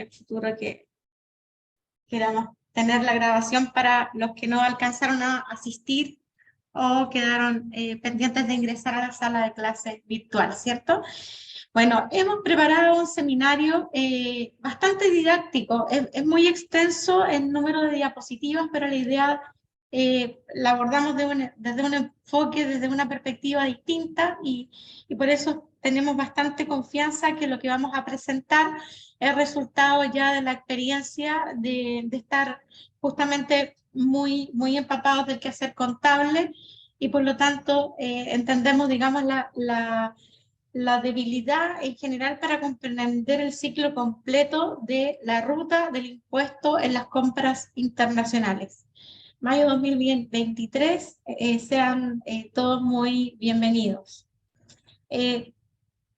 el futuro que queramos tener la grabación para los que no alcanzaron a asistir o quedaron pendientes de ingresar a la sala de clase virtual, ¿cierto? Bueno, hemos preparado un seminario bastante didáctico, es muy extenso en número de diapositivas, pero la idea la abordamos desde un enfoque, desde una perspectiva distinta y por eso tenemos bastante confianza que lo que vamos a presentar es resultado ya de la experiencia de estar justamente muy empapados del quehacer contable y por lo tanto entendemos, digamos, la debilidad en general para comprender el ciclo completo de la ruta del impuesto en las compras internacionales. Mayo 2023, sean todos muy bienvenidos.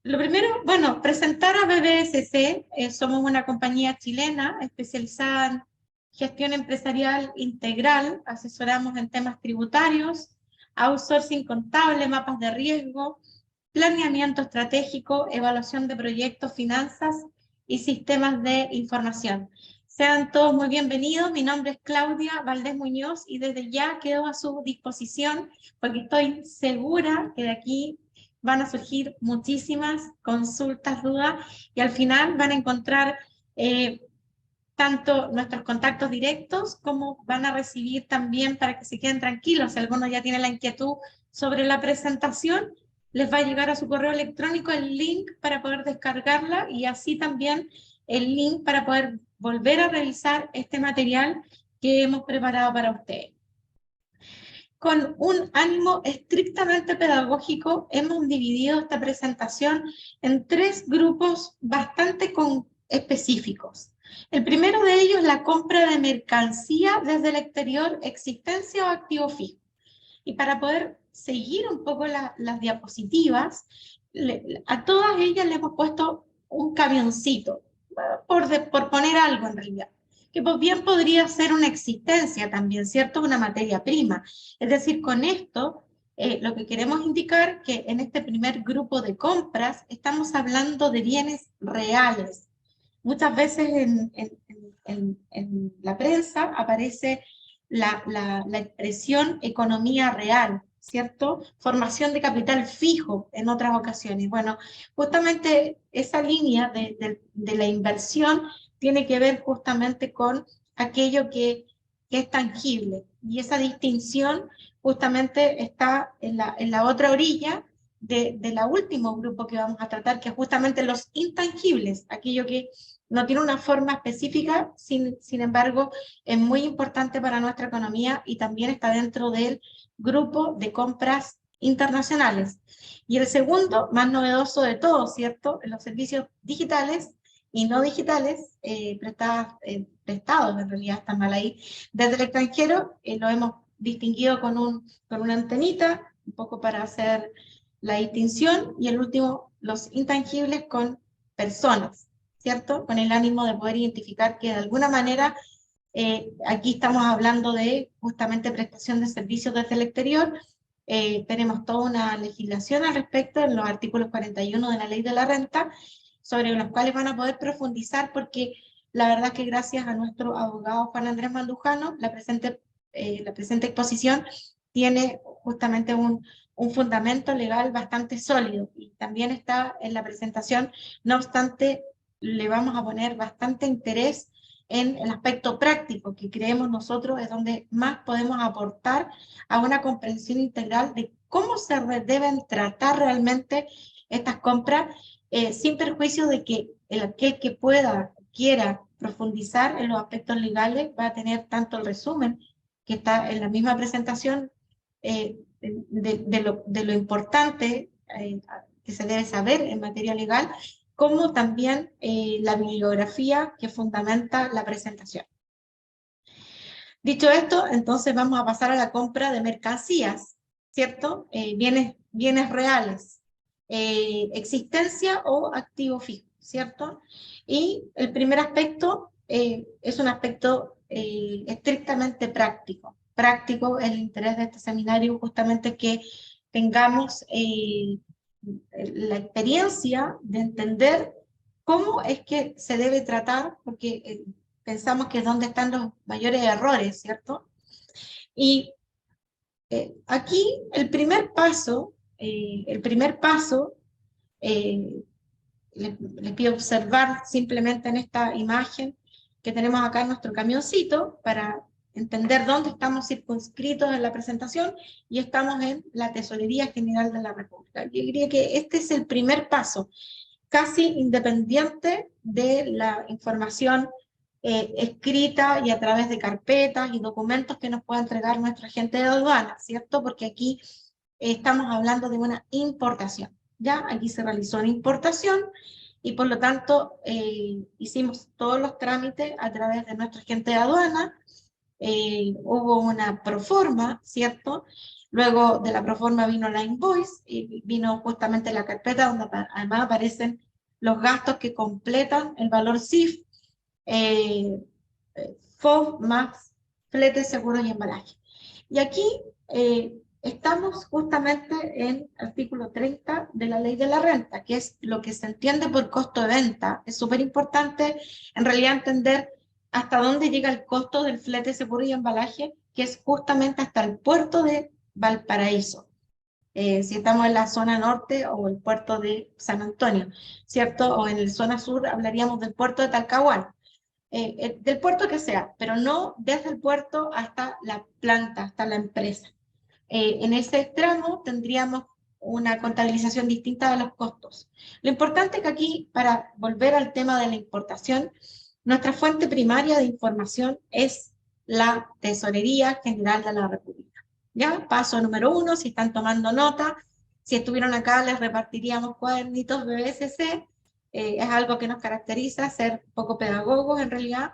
Lo primero, bueno, presentar a BBSC, somos una compañía chilena especializada en gestión empresarial integral, asesoramos en temas tributarios, outsourcing contable, mapas de riesgo, planeamiento estratégico, evaluación de proyectos, finanzas y sistemas de información. Sean todos muy bienvenidos, mi nombre es Claudia Valdés Muñoz y desde ya quedo a su disposición porque estoy segura que de aquí van a surgir muchísimas consultas, dudas y al final van a encontrar tanto nuestros contactos directos como van a recibir también para que se queden tranquilos. Si alguno ya tiene la inquietud sobre la presentación, les va a llegar a su correo electrónico el link para poder descargarla y así también el link para poder volver a revisar este material que hemos preparado para ustedes. Con un ánimo estrictamente pedagógico, hemos dividido esta presentación en 3 grupos bastante específicos. El primero de ellos, la compra de mercancía desde el exterior, existencia o activo fijo. Y para poder seguir un poco las diapositivas, a todas ellas le hemos puesto un camioncito, por poner algo en realidad, que pues bien podría ser una existencia también, ¿cierto? Una materia prima. Es decir, con esto lo que queremos indicar que en este primer grupo de compras estamos hablando de bienes reales. Muchas veces en la prensa aparece la expresión economía real, ¿cierto? Formación de capital fijo en otras ocasiones. Bueno, justamente esa línea de la inversión tiene que ver justamente con aquello que es tangible. Y esa distinción justamente está en la otra orilla de la último grupo que vamos a tratar, que es justamente los intangibles, aquello que no tiene una forma específica, sin embargo, es muy importante para nuestra economía y también está dentro del grupo de compras internacionales. Y el segundo, más novedoso de todos, ¿cierto? Los servicios digitales y no digitales, prestados, en realidad están mal ahí, desde el extranjero, lo hemos distinguido con una antenita, un poco para hacer la distinción, y el último, los intangibles con personas, ¿cierto? Con el ánimo de poder identificar que de alguna manera aquí estamos hablando de justamente prestación de servicios desde el exterior. Tenemos toda una legislación al respecto en los artículos 41 de la Ley de la Renta, sobre los cuales van a poder profundizar porque la verdad es que gracias a nuestro abogado Juan Andrés Mandujano, la presente exposición tiene justamente un fundamento legal bastante sólido y también está en la presentación. No obstante, le vamos a poner bastante interés en el aspecto práctico, que creemos nosotros es donde más podemos aportar a una comprensión integral de cómo se deben tratar realmente estas compras, sin perjuicio de que aquel que quiera profundizar en los aspectos legales va a tener tanto el resumen que está en la misma presentación de lo importante que se debe saber en materia legal, como también la bibliografía que fundamenta la presentación. Dicho esto, entonces vamos a pasar a la compra de mercancías, ¿cierto? Bienes reales, existencia o activo fijo, ¿cierto? Y el primer aspecto es un aspecto estrictamente práctico. Práctico, el interés de este seminario justamente que tengamos la experiencia de entender ¿Cómo es que se debe tratar? Porque pensamos que es donde están los mayores errores, ¿cierto? Y aquí el primer paso, les pido observar simplemente en esta imagen que tenemos acá en nuestro camioncito para entender dónde estamos circunscritos en la presentación, y estamos en la Tesorería General de la República. Yo diría que este es el primer paso, casi independiente de la información escrita y a través de carpetas y documentos que nos pueda entregar nuestro agente de aduana, ¿cierto? Porque aquí estamos hablando de una importación, ¿ya? Aquí se realizó una importación y por lo tanto hicimos todos los trámites a través de nuestro agente de aduana. Hubo una proforma, ¿cierto? Luego de la proforma vino la invoice y vino justamente la carpeta donde además aparecen los gastos que completan el valor CIF, eh, FOB más flete, seguros y embalaje. Y aquí estamos justamente en artículo 30 de la ley de la renta, que es lo que se entiende por costo de venta. Es súper importante en realidad entender hasta dónde llega el costo del flete, seguro y embalaje, que es justamente hasta el puerto de Valparaíso. Si estamos en la zona norte o el puerto de San Antonio, ¿cierto? O en la zona sur hablaríamos del puerto de Talcahuano. Del puerto que sea, pero no desde el puerto hasta la planta, hasta la empresa. En ese tramo tendríamos una contabilización distinta de los costos. Lo importante es que aquí, para volver al tema de la importación, nuestra fuente primaria de información es la Tesorería General de la República. ¿Ya? Paso número 1, si están tomando nota, si estuvieron acá les repartiríamos cuadernitos BBSC, es algo que nos caracteriza, ser poco pedagogos en realidad.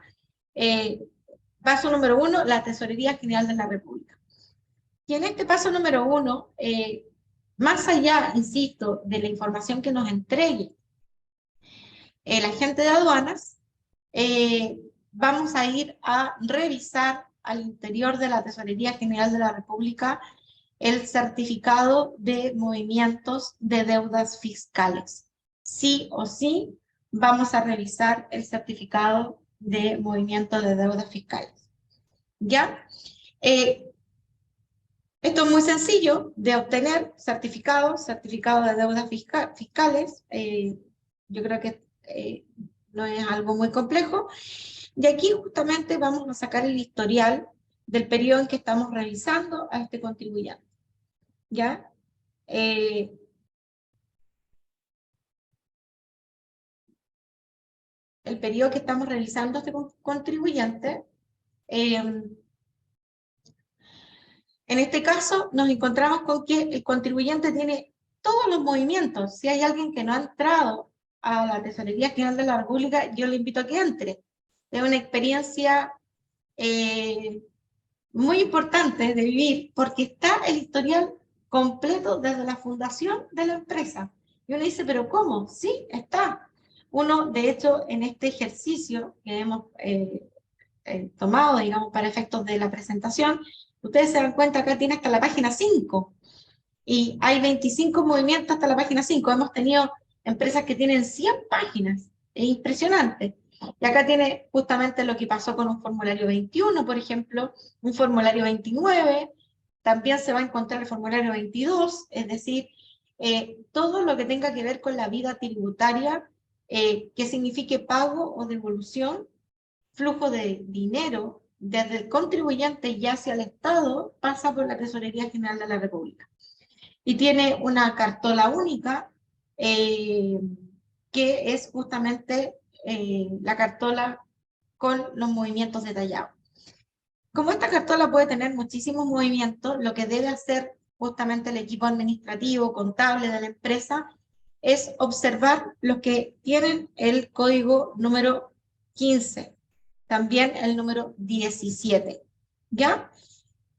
Paso número 1, la Tesorería General de la República. Y en este paso número 1, más allá, insisto, de la información que nos entregue el agente de aduanas, vamos a ir a revisar al interior de la Tesorería General de la República el certificado de movimientos de deudas fiscales. Sí o sí, vamos a revisar el certificado de movimiento de deudas fiscales. ¿Ya? Esto es muy sencillo de obtener, certificado de deudas fiscales. Yo creo que no es algo muy complejo. Y aquí justamente vamos a sacar el historial del periodo en que estamos revisando a este contribuyente. ¿Ya? El periodo que estamos revisando a este contribuyente, en este caso nos encontramos con que el contribuyente tiene todos los movimientos. Si hay alguien que no ha entrado a la Tesorería General de la República, yo le invito a que entre. Es una experiencia muy importante de vivir, porque está el historial completo desde la fundación de la empresa. Y uno dice, ¿pero cómo? Sí, está. Uno, de hecho, en este ejercicio que hemos tomado, digamos, para efectos de la presentación, ustedes se dan cuenta, acá tiene hasta la página 5, y hay 25 movimientos hasta la página 5. Hemos tenido empresas que tienen 100 páginas, es impresionante. Y acá tiene justamente lo que pasó con un formulario 21, por ejemplo, un formulario 29, también se va a encontrar el formulario 22, es decir, todo lo que tenga que ver con la vida tributaria, que signifique pago o devolución, flujo de dinero desde el contribuyente y hacia el Estado, pasa por la Tesorería General de la República. Y tiene una cartola única, que es justamente la cartola con los movimientos detallados. Como esta cartola puede tener muchísimos movimientos, lo que debe hacer justamente el equipo administrativo, contable de la empresa, es observar los que tienen el código número 15, también el número 17, ¿ya?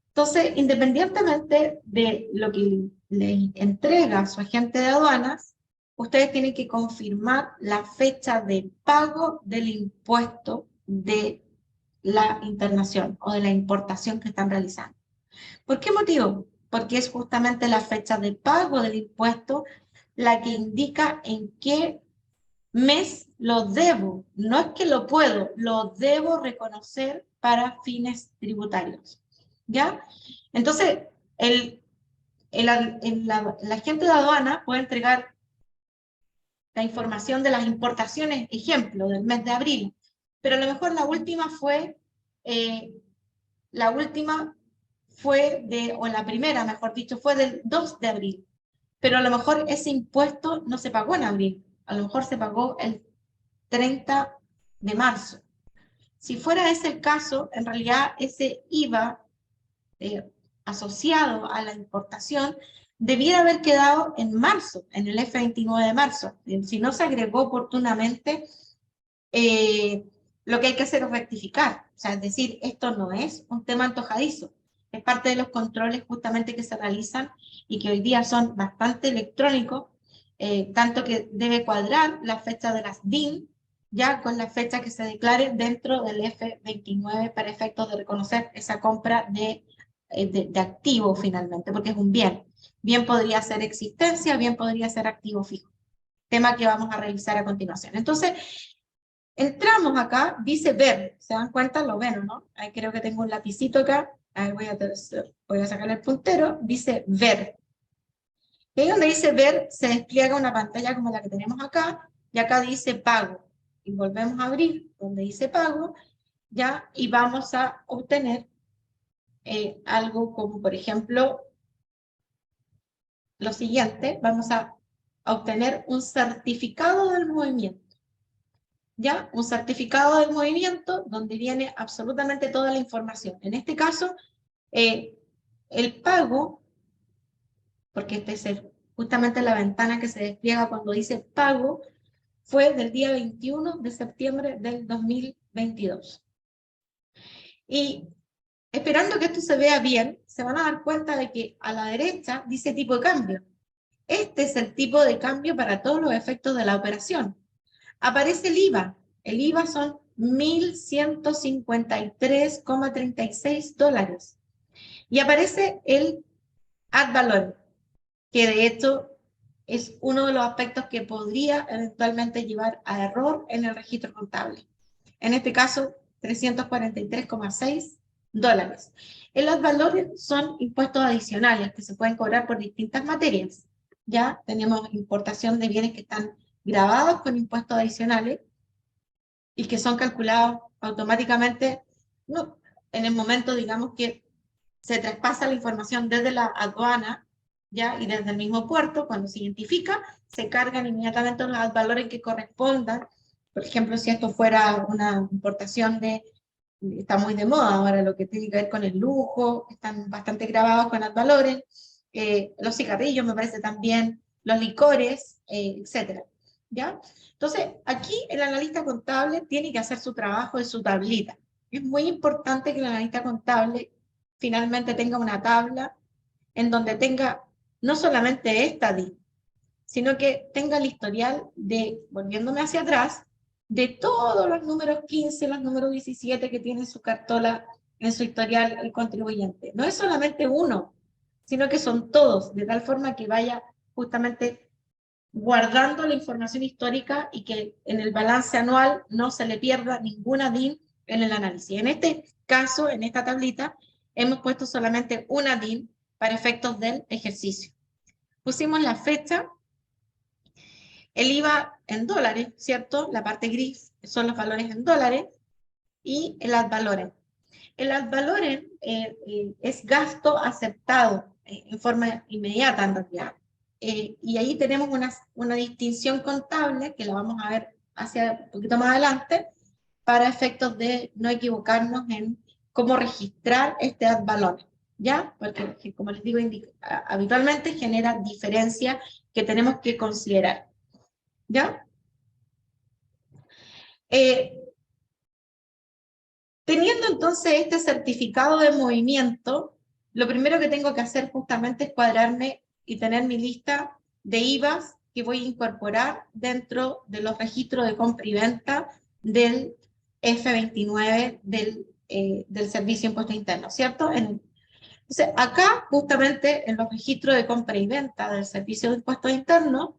Entonces, independientemente de lo que le entrega su agente de aduanas, ustedes tienen que confirmar la fecha de pago del impuesto de la internación o de la importación que están realizando. ¿Por qué motivo? Porque es justamente la fecha de pago del impuesto la que indica en qué mes lo debo, no es que lo puedo, lo debo reconocer para fines tributarios, ¿ya? Entonces, el agente de aduana puede entregar la información de las importaciones, ejemplo, del mes de abril, pero a lo mejor la última fue o la primera, mejor dicho, fue del 2 de abril, pero a lo mejor ese impuesto no se pagó en abril, a lo mejor se pagó el 30 de marzo. Si fuera ese el caso, en realidad ese IVA asociado a la importación debiera haber quedado en marzo, en el F29 de marzo. Si no se agregó oportunamente, lo que hay que hacer es rectificar. O sea, es decir, esto no es un tema antojadizo. Es parte de los controles justamente que se realizan y que hoy día son bastante electrónicos, tanto que debe cuadrar la fecha de las DIN ya con la fecha que se declare dentro del F29 para efectos de reconocer esa compra de activo finalmente, porque es un bien. Bien podría ser existencia, bien podría ser activo fijo. Tema que vamos a revisar a continuación. Entonces, entramos acá, dice ver, ¿se dan cuenta? Lo ven, ¿no? Ahí creo que tengo un lapicito acá, ahí voy a sacar el puntero, dice ver. Y ahí donde dice ver, se despliega una pantalla como la que tenemos acá, y acá dice pago. Y volvemos a abrir donde dice pago, ¿ya? Y vamos a obtener algo como, por ejemplo, lo siguiente, vamos a obtener un certificado del movimiento. ¿Ya? Un certificado del movimiento donde viene absolutamente toda la información. En este caso, el pago, porque este es justamente la ventana que se despliega cuando dice pago, fue del día 21 de septiembre del 2022. Y esperando que esto se vea bien, se van a dar cuenta de que a la derecha dice tipo de cambio. Este es el tipo de cambio para todos los efectos de la operación. Aparece el IVA. El IVA son 1.153,36 dólares. Y aparece el ad valorem, que de hecho es uno de los aspectos que podría eventualmente llevar a error en el registro contable. En este caso, 343,6 dólares. El ad valorem son impuestos adicionales que se pueden cobrar por distintas materias. Ya tenemos importación de bienes que están grabados con impuestos adicionales y que son calculados automáticamente, no, en el momento, digamos, que se traspasa la información desde la aduana, ¿ya? Y desde el mismo puerto, cuando se identifica, se cargan inmediatamente los valores que correspondan. Por ejemplo, si esto fuera una importación está muy de moda ahora lo que tiene que ver con el lujo, están bastante grabados con valores, los cigarrillos me parece también, los licores, etcétera, ¿ya? Entonces, aquí el analista contable tiene que hacer su trabajo en su tablita. Es muy importante que el analista contable finalmente tenga una tabla en donde tenga no solamente esta DIN, sino que tenga el historial de, volviéndome hacia atrás, de todos los números 15, los números 17 que tiene en su cartola, en su historial el contribuyente. No es solamente uno, sino que son todos, de tal forma que vaya justamente guardando la información histórica y que en el balance anual no se le pierda ninguna DIN en el análisis. En este caso, en esta tablita, hemos puesto solamente una DIN para efectos del ejercicio. Pusimos la fecha, el IVA en dólares, ¿cierto? La parte gris son los valores en dólares y el ad valorem. El ad valorem es gasto aceptado en forma inmediata en realidad. Y ahí tenemos una distinción contable que la vamos a ver hacia un poquito más adelante para efectos de no equivocarnos en cómo registrar este ad valorem, ¿ya? Porque, como les digo, habitualmente genera diferencias que tenemos que considerar, ¿ya? Teniendo entonces este certificado de movimiento, lo primero que tengo que hacer justamente es cuadrarme y tener mi lista de IVAs que voy a incorporar dentro de los registros de compra y venta del F29 del Servicio de Impuesto Interno, ¿cierto? Entonces, acá justamente en los registros de compra y venta del Servicio de Impuestos Internos,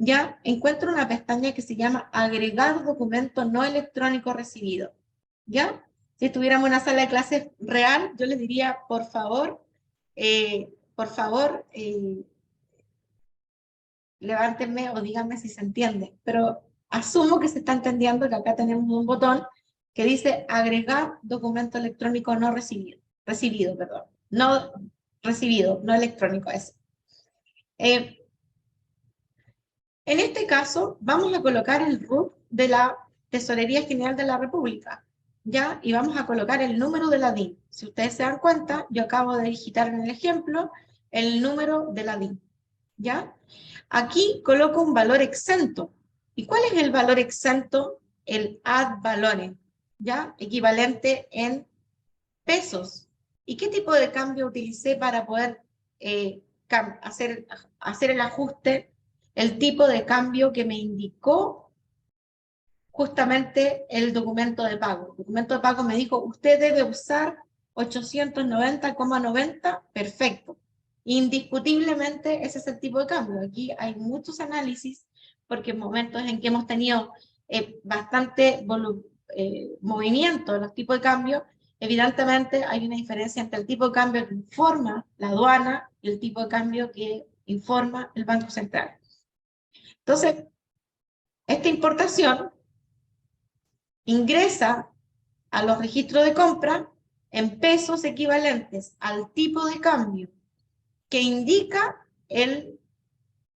ya encuentro una pestaña que se llama agregar documento no electrónico recibido, ¿ya? Si estuviéramos en una sala de clases real, yo les diría, por favor, levántenme o díganme si se entiende, pero asumo que se está entendiendo que acá tenemos un botón que dice agregar documento electrónico no recibido, perdón, no recibido, no electrónico, eso. En este caso, vamos a colocar el RUT de la Tesorería General de la República, ¿ya? Y vamos a colocar el número de la DIN. Si ustedes se dan cuenta, yo acabo de digitar en el ejemplo el número de la DIN, ¿ya? Aquí coloco un valor exento. ¿Y cuál es el valor exento? El ad valorem, ¿ya? Equivalente en pesos. ¿Y qué tipo de cambio utilicé para poder hacer el ajuste? El tipo de cambio que me indicó justamente el documento de pago. El documento de pago me dijo, usted debe usar 890,90, perfecto. Indiscutiblemente ese es el tipo de cambio. Aquí hay muchos análisis, porque en momentos en que hemos tenido bastante movimiento en los tipos de cambio, evidentemente hay una diferencia entre el tipo de cambio que informa la aduana y el tipo de cambio que informa el Banco Central. Entonces, esta importación ingresa a los registros de compra en pesos equivalentes al tipo de cambio que indica el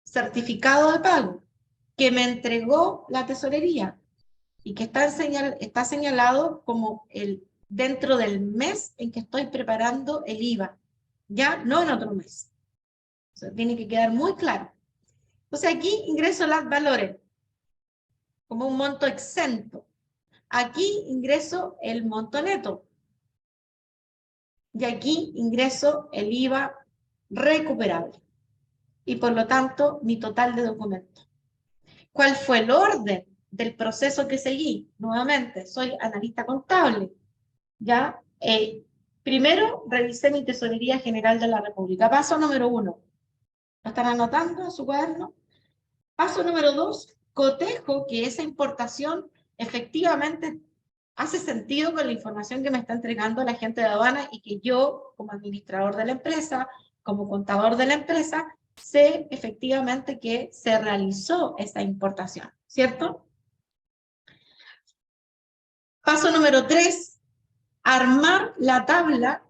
certificado de pago que me entregó la tesorería y que está señalado como dentro del mes en que estoy preparando el IVA, ya no en otro mes. O sea, tiene que quedar muy claro. Entonces aquí ingreso los valores como un monto exento. Aquí ingreso el monto neto. Y aquí ingreso el IVA recuperable. Y por lo tanto, mi total de documentos. ¿Cuál fue el orden del proceso que seguí? Nuevamente, soy analista contable. ¿Ya? Primero, revisé mi Tesorería General de la República. Paso número 1. ¿Lo están anotando en su cuaderno? Paso número 2, cotejo que esa importación efectivamente hace sentido con la información que me está entregando la gente de aduana y que yo, como administrador de la empresa, como contador de la empresa, sé efectivamente que se realizó esa importación, ¿cierto? Paso número 3, armar la tabla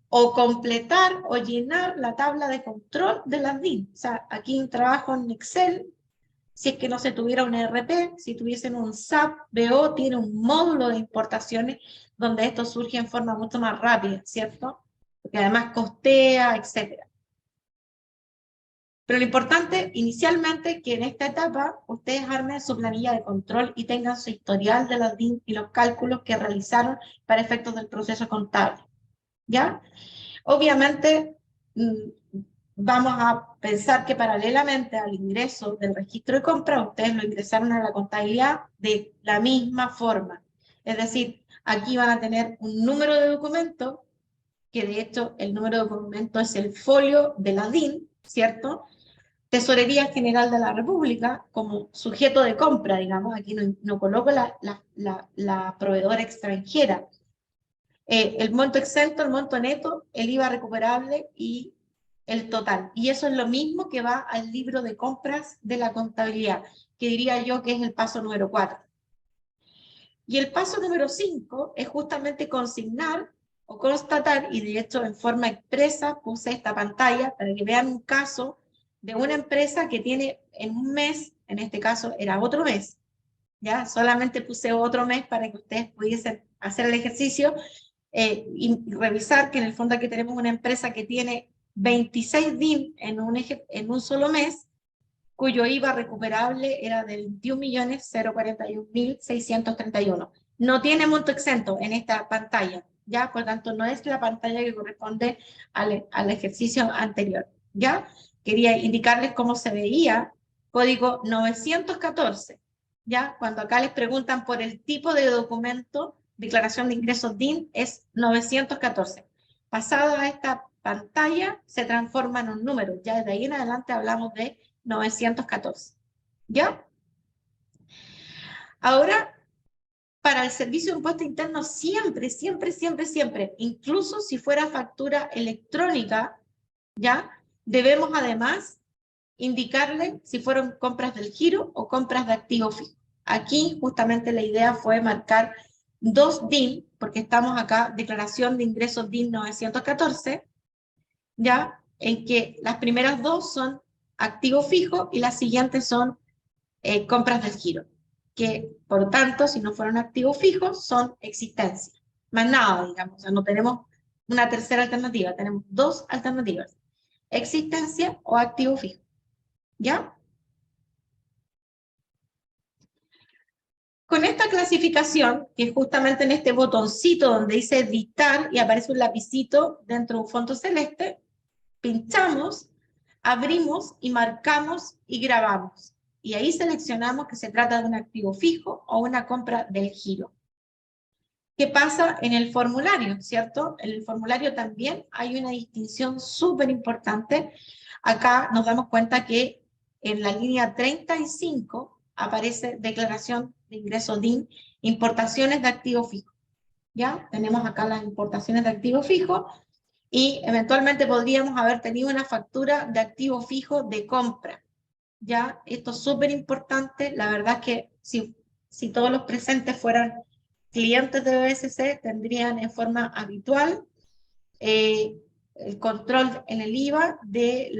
o completar o llenar la tabla de control de las DIN. O sea, aquí trabajo en Excel. Si es que no se tuviera un ERP, si tuviesen un SAP, BO tiene un módulo de importaciones donde esto surge en forma mucho más rápida, ¿cierto? Porque además costea, etc. Pero lo importante, inicialmente, que en esta etapa ustedes armen su planilla de control y tengan su historial de las DIN y los cálculos que realizaron para efectos del proceso contable, ¿ya? Obviamente, vamos a pensar que paralelamente al ingreso del registro de compra, ustedes lo ingresaron a la contabilidad de la misma forma. Es decir, aquí van a tener un número de documento, que de hecho el número de documento es el folio de la DIN, ¿cierto? Tesorería General de la República como sujeto de compra, digamos, aquí no coloco la proveedora extranjera. El monto exento, el monto neto, el IVA recuperable y el total. Y eso es lo mismo que va al libro de compras de la contabilidad, que diría yo que es el paso número 4. Y el paso número 5 es justamente consignar o constatar, y de hecho en forma expresa puse esta pantalla para que vean un caso de una empresa que tiene en un mes, en este caso era otro mes, ¿ya? Solamente puse otro mes para que ustedes pudiesen hacer el ejercicio y revisar que en el fondo aquí tenemos una empresa que tiene 26 DIN en un solo mes, cuyo IVA recuperable era de 21.041.631. No tiene monto exento en esta pantalla, ¿ya? Por tanto, no es la pantalla que corresponde al ejercicio anterior, ¿ya? Quería indicarles cómo se veía código 914, ¿ya? Cuando acá les preguntan por el tipo de documento, declaración de ingresos DIN, es 914. Pasada esta pantalla, se transforma en un número. Ya de ahí en adelante hablamos de 914. ¿Ya? Ahora, para el servicio de impuesto interno, siempre, siempre, siempre, siempre, incluso si fuera factura electrónica, ¿ya? Debemos además indicarle si fueron compras del giro o compras de activo fijo. Aquí justamente la idea fue marcar dos DIN, porque estamos acá, declaración de ingresos DIN 914, ¿ya? En que las primeras dos son activo fijo y las siguientes son compras del giro, que por tanto, si no fueron activos fijos, son existencia. Más nada, digamos, o sea, no tenemos una tercera alternativa, tenemos dos alternativas, existencia o activo fijo, ¿ya? Con esta clasificación, que es justamente en este botoncito donde dice editar y aparece un lapicito dentro de un fondo celeste, pinchamos, abrimos y marcamos y grabamos. Y ahí seleccionamos que se trata de un activo fijo o una compra del giro. ¿Qué pasa en el formulario, cierto? En el formulario también hay una distinción súper importante. Acá nos damos cuenta que en la línea 35 aparece declaración de ingreso DIN, importaciones de activo fijo. ¿Ya? Tenemos acá las importaciones de activo fijo y eventualmente podríamos haber tenido una factura de activo fijo de compra. ¿Ya? Esto es súper importante. La verdad es que si todos los presentes fueran clientes de BSC, tendrían en forma habitual el control en el IVA de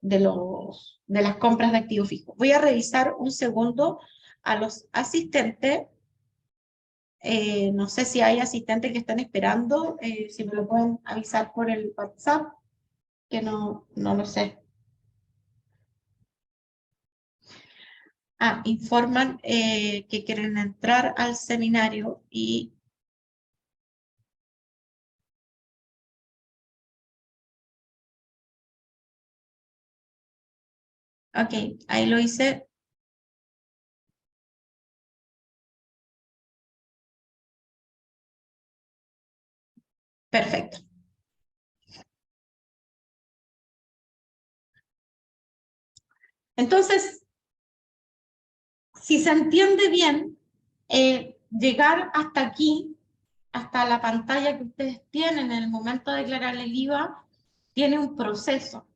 de las compras de activos fijos. Voy a revisar un segundo a los asistentes. No sé si hay asistentes que están esperando, si me lo pueden avisar por el WhatsApp, que no lo sé. Informan que quieren entrar al seminario y... Ok, ahí lo hice. Perfecto. Entonces, si se entiende bien, llegar hasta aquí, hasta la pantalla que ustedes tienen en el momento de declarar el IVA, tiene un proceso.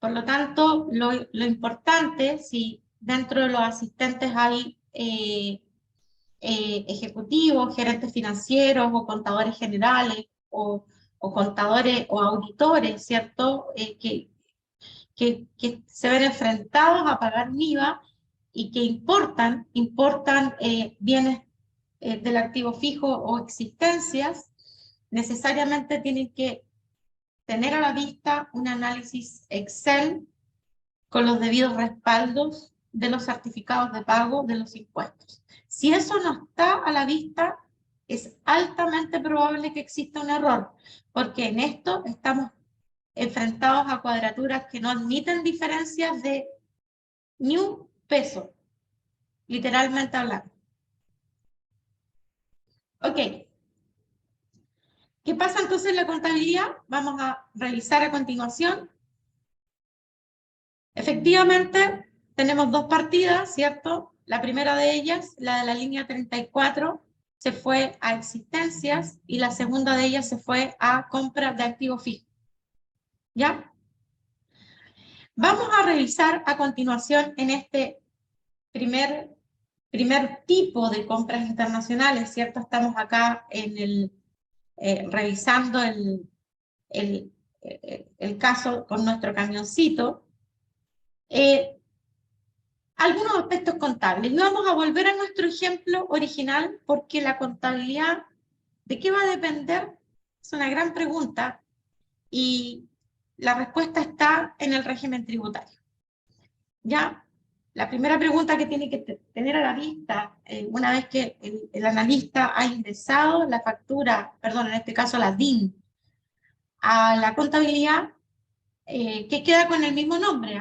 Por lo tanto, lo importante, si dentro de los asistentes hay ejecutivos, gerentes financieros o contadores generales o contadores o auditores, ¿cierto? Que se ven enfrentados a pagar un IVA y que importan bienes del activo fijo o existencias, necesariamente tienen que tener a la vista un análisis Excel con los debidos respaldos de los certificados de pago de los impuestos. Si eso no está a la vista, es altamente probable que exista un error, porque en esto estamos enfrentados a cuadraturas que no admiten diferencias de ni un peso, literalmente hablando. Ok, ¿qué pasa entonces en la contabilidad? Vamos a revisar a continuación. Efectivamente, tenemos dos partidas, ¿cierto? La primera de ellas, la de la línea 34, se fue a existencias y la segunda de ellas se fue a compra de activos fijos. ¿Ya? Vamos a revisar a continuación en este primer tipo de compras internacionales, ¿cierto? Estamos acá revisando el caso con nuestro camioncito. Algunos aspectos contables. Y vamos a volver a nuestro ejemplo original porque la contabilidad, ¿de qué va a depender? Es una gran pregunta y la respuesta está en el régimen tributario. ¿Ya? La primera pregunta que tiene que tener a la vista, una vez que el analista ha ingresado la factura, perdón, en este caso la DIN, a la contabilidad, que queda con el mismo nombre,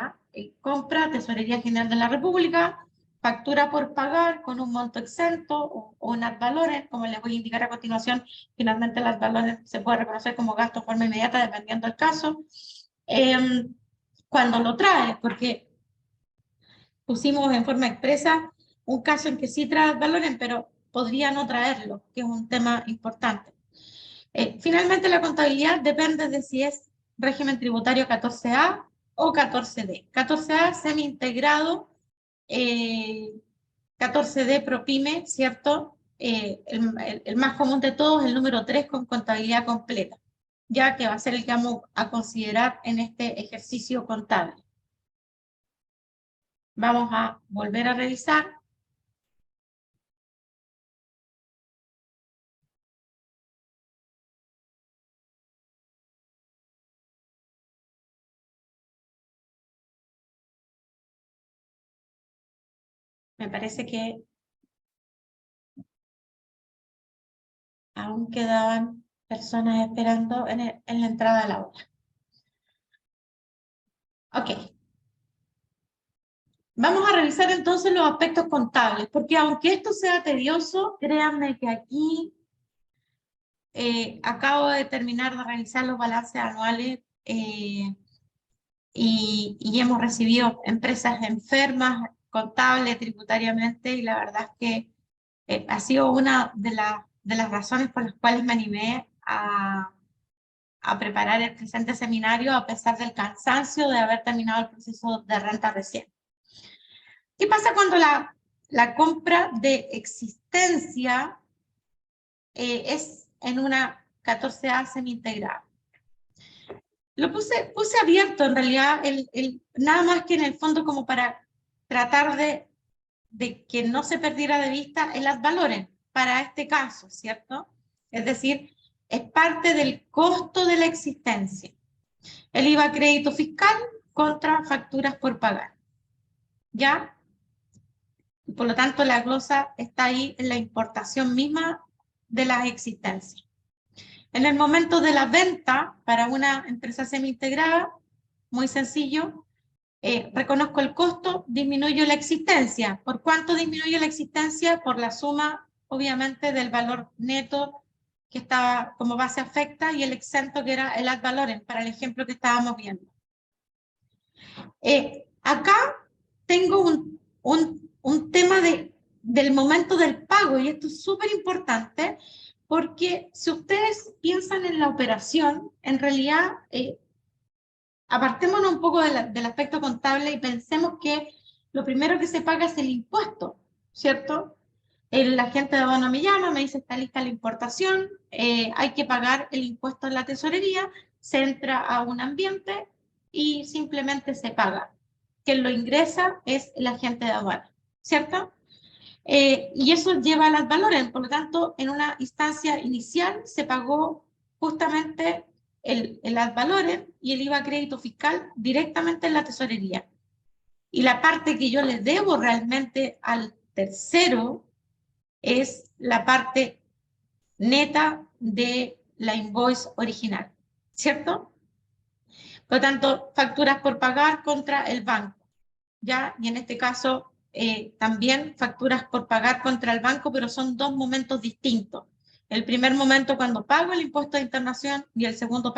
compra, Tesorería General de la República, factura por pagar con un monto exento o un ad valores, como les voy a indicar a continuación, finalmente el ad valores se puede reconocer como gasto de forma inmediata dependiendo del caso. cuando lo trae, porque pusimos en forma expresa un caso en que sí trae ad valorem, pero podría no traerlo, que es un tema importante. Finalmente, la contabilidad depende de si es régimen tributario 14A o 14D. 14A semi-integrado, 14D ProPyme, ¿cierto? El más común de todos, el número 3 con contabilidad completa, ya que va a ser el que vamos a considerar en este ejercicio contable. Vamos a volver a revisar. Me parece que aún quedaban personas esperando en la entrada al aula. Ok. Vamos a revisar entonces los aspectos contables, porque aunque esto sea tedioso, créanme que aquí acabo de terminar de realizar los balances anuales y hemos recibido empresas enfermas, contables, tributariamente, y la verdad es que ha sido una de las razones por las cuales me animé a preparar el presente seminario, a pesar del cansancio de haber terminado el proceso de renta recién. ¿Qué pasa cuando la compra de existencia es en una 14A semi-integrada? Lo puse abierto en realidad, nada más que en el fondo como para tratar de que no se perdiera de vista el ad valorem para este caso, ¿cierto? Es decir, es parte del costo de la existencia. El IVA crédito fiscal contra facturas por pagar, ¿ya? Y por lo tanto, la glosa está ahí en la importación misma de las existencias. En el momento de la venta para una empresa semi-integrada, muy sencillo, reconozco el costo, disminuyo la existencia. ¿Por cuánto disminuyo la existencia? Por la suma, obviamente, del valor neto que estaba como base afecta y el exento que era el ad valorem, para el ejemplo que estábamos viendo. Acá tengo un tema del momento del pago, y esto es súper importante, porque si ustedes piensan en la operación, en realidad, apartémonos un poco del aspecto contable y pensemos que lo primero que se paga es el impuesto, ¿cierto? El agente de aduana me llama, me dice, está lista la importación, hay que pagar el impuesto en la tesorería, se entra a un ambiente y simplemente se paga. Quien lo ingresa es el agente de aduana, ¿cierto? Y eso lleva a las valores, por lo tanto, en una instancia inicial se pagó justamente el ad valorem y el IVA crédito fiscal directamente en la tesorería. Y la parte que yo le debo realmente al tercero es la parte neta de la invoice original, ¿cierto? Por lo tanto, facturas por pagar contra el banco, ¿ya? Y en este caso, también facturas por pagar contra el banco, pero son dos momentos distintos. El primer momento cuando pago el impuesto de internación y el segundo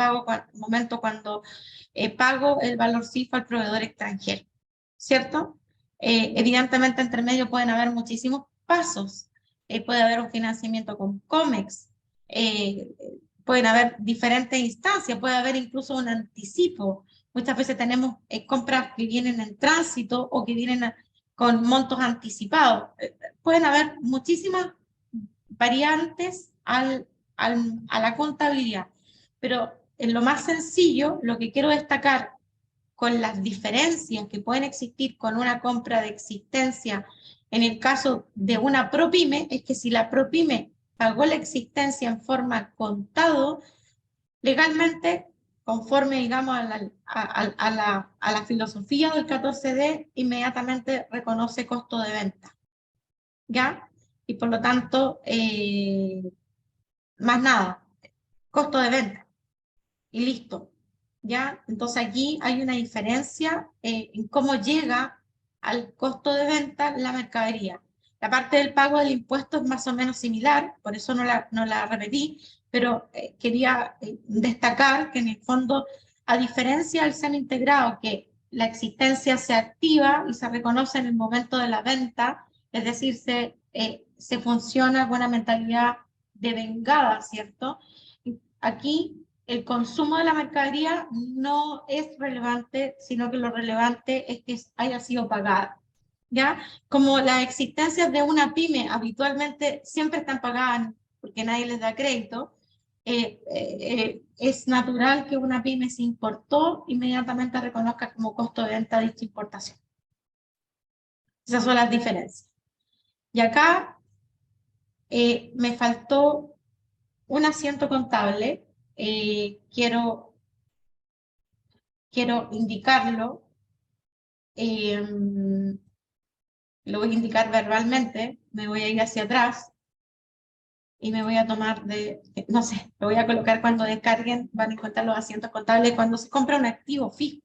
momento cuando pago el valor CIF al proveedor extranjero, ¿cierto? Evidentemente, entre medio pueden haber muchísimos pasos. Puede haber un financiamiento con COMEX, pueden haber diferentes instancias, puede haber incluso un anticipo. Muchas veces tenemos compras que vienen en tránsito o que vienen con montos anticipados. Pueden haber muchísimas variantes a la contabilidad, pero en lo más sencillo, lo que quiero destacar con las diferencias que pueden existir con una compra de existencia en el caso de una ProPyme, es que si la ProPyme pagó la existencia en forma contado, legalmente, conforme, digamos, a la filosofía del 14D, inmediatamente reconoce costo de venta, ¿ya? Y por lo tanto, más nada, costo de venta, y listo, ¿ya? Entonces aquí hay una diferencia en cómo llega al costo de venta la mercadería. La parte del pago del impuesto es más o menos similar, por eso no la repetí, pero quería destacar que en el fondo, a diferencia del semi-integrado, que la existencia se activa y se reconoce en el momento de la venta, es decir, se funciona con una mentalidad de vengada, ¿cierto? Aquí el consumo de la mercadería no es relevante, sino que lo relevante es que haya sido pagada, ¿ya? Como las existencias de una pyme habitualmente siempre están pagadas porque nadie les da crédito, es natural que una pyme se importó inmediatamente reconozca como costo de venta dicha importación. Esas son las diferencias. Y acá me faltó un asiento contable. Quiero indicarlo. Lo voy a indicar verbalmente. Me voy a ir hacia atrás y me voy a tomar no sé, lo voy a colocar cuando descarguen, van a encontrar los asientos contables cuando se compra un activo fijo.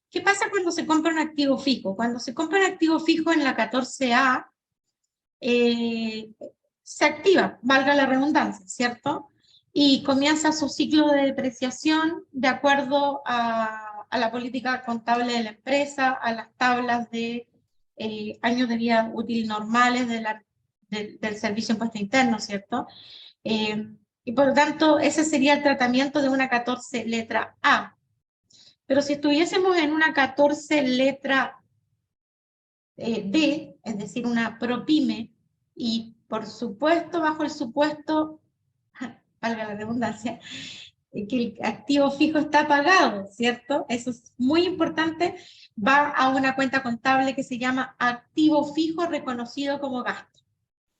¿Qué pasa cuando se compra un activo fijo? Cuando se compra un activo fijo en la 14A, se activa, valga la redundancia, ¿cierto? Y comienza su ciclo de depreciación de acuerdo a la política contable de la empresa, a las tablas de años de vida útil normales del Servicio de Impuesto Interno, ¿cierto? Y por lo tanto, ese sería el tratamiento de una 14 letra A. Pero si estuviésemos en una 14 letra B, es decir, una ProPyme, y por supuesto, bajo el supuesto, valga la redundancia, que el activo fijo está pagado, ¿cierto? Eso es muy importante, va a una cuenta contable que se llama activo fijo reconocido como gasto,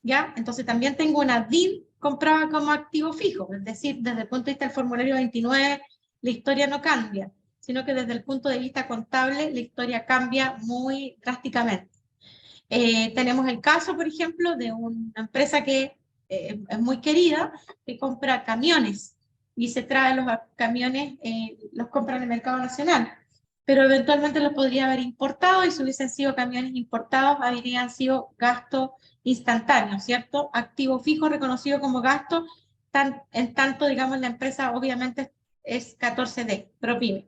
¿ya? Entonces también tengo una DIN comprada como activo fijo, es decir, desde el punto de vista del formulario 29, la historia no cambia, sino que desde el punto de vista contable, la historia cambia muy drásticamente. Tenemos el caso, por ejemplo, de una empresa que es muy querida, que compra camiones y se trae los camiones, los compra en el mercado nacional, pero eventualmente los podría haber importado y si hubiesen sido camiones importados, habrían sido gastos instantáneos, ¿cierto? Activo fijo reconocido como gasto, en tanto, digamos, la empresa obviamente es 14D, ProPyme.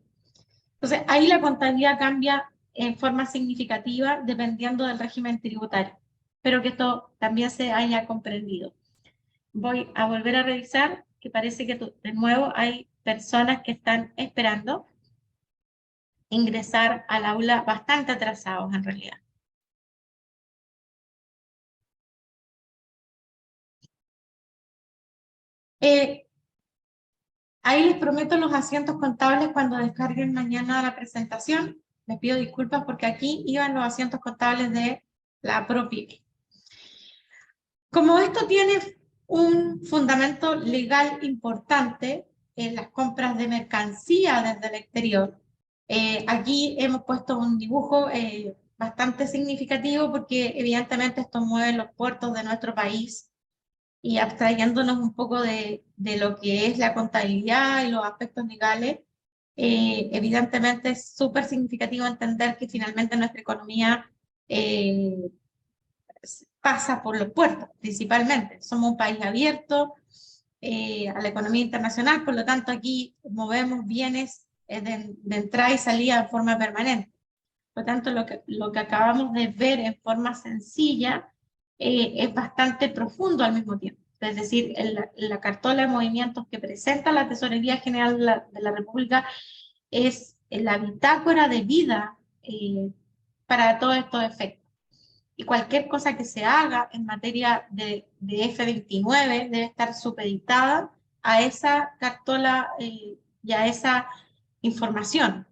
Entonces, ahí la contabilidad cambia en forma significativa dependiendo del régimen tributario, pero que esto también se haya comprendido. Voy a volver a revisar, que parece que de nuevo hay personas que están esperando ingresar al aula bastante atrasados en realidad. Ahí les prometo los asientos contables cuando descarguen mañana la presentación. Les pido disculpas porque aquí iban los asientos contables de la ProPyme. Como esto tiene un fundamento legal importante en las compras de mercancía desde el exterior, aquí hemos puesto un dibujo bastante significativo porque evidentemente esto mueve los puertos de nuestro país y abstrayéndonos un poco de lo que es la contabilidad y los aspectos legales, evidentemente es súper significativo entender que finalmente nuestra economía pasa por los puertos, principalmente. Somos un país abierto a la economía internacional, por lo tanto aquí movemos bienes de entrada y salida de forma permanente. Por lo tanto, lo que acabamos de ver en forma sencilla es bastante profundo al mismo tiempo. Es decir, la cartola de movimientos que presenta la Tesorería General de la República es la bitácora de vida para todos estos efectos. Y cualquier cosa que se haga en materia de F29 debe estar supeditada a esa cartola y a esa información,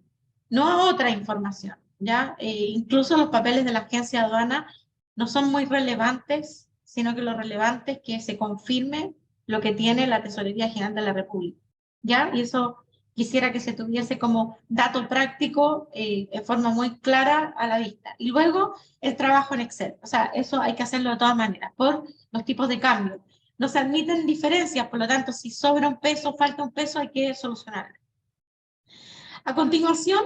no a otra información, ¿ya? Incluso los papeles de la agencia de aduana no son muy relevantes, sino que lo relevante es que se confirme lo que tiene la Tesorería General de la República, ¿ya? Y eso quisiera que se tuviese como dato práctico en forma muy clara a la vista. Y luego el trabajo en Excel, o sea, eso hay que hacerlo de todas maneras, por los tipos de cambio. No se admiten diferencias, por lo tanto, si sobra un peso, falta un peso, hay que solucionarlo. A continuación,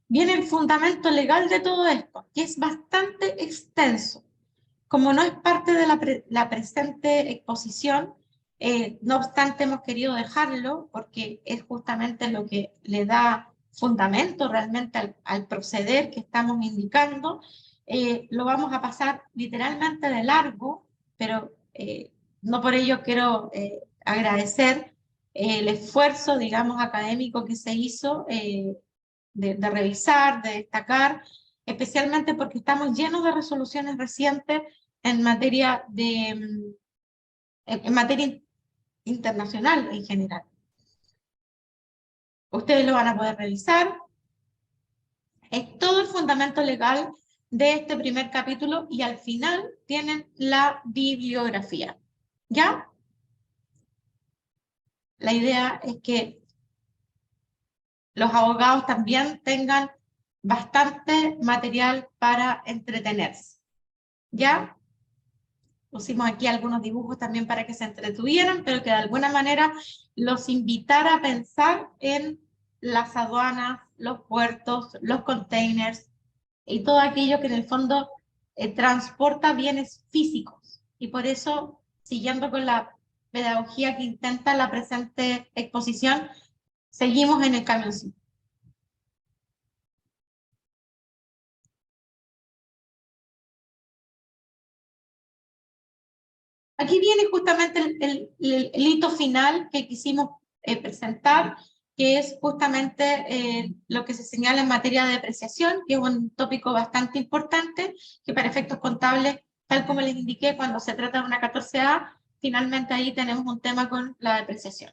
viene el fundamento legal de todo esto, que es bastante extenso. Como no es parte de la presente exposición, no obstante hemos querido dejarlo porque es justamente lo que le da fundamento realmente al proceder que estamos indicando. Lo vamos a pasar literalmente de largo, pero no por ello quiero agradecer el esfuerzo, digamos, académico que se hizo de revisar, de destacar, especialmente porque estamos llenos de resoluciones recientes en materia en materia internacional en general. Ustedes lo van a poder revisar. Es todo el fundamento legal de este primer capítulo y al final tienen la bibliografía. ¿Ya? La idea es que los abogados también tengan bastante material para entretenerse. ¿Ya? Pusimos aquí algunos dibujos también para que se entretuvieran, pero que de alguna manera los invitara a pensar en las aduanas, los puertos, los containers y todo aquello que en el fondo transporta bienes físicos. Y por eso, siguiendo con la pedagogía que intenta la presente exposición, seguimos en el camioncito. Aquí viene justamente el hito final que quisimos presentar, que es justamente lo que se señala en materia de depreciación, que es un tópico bastante importante, que para efectos contables, tal como les indiqué, cuando se trata de una 14A, finalmente ahí tenemos un tema con la depreciación.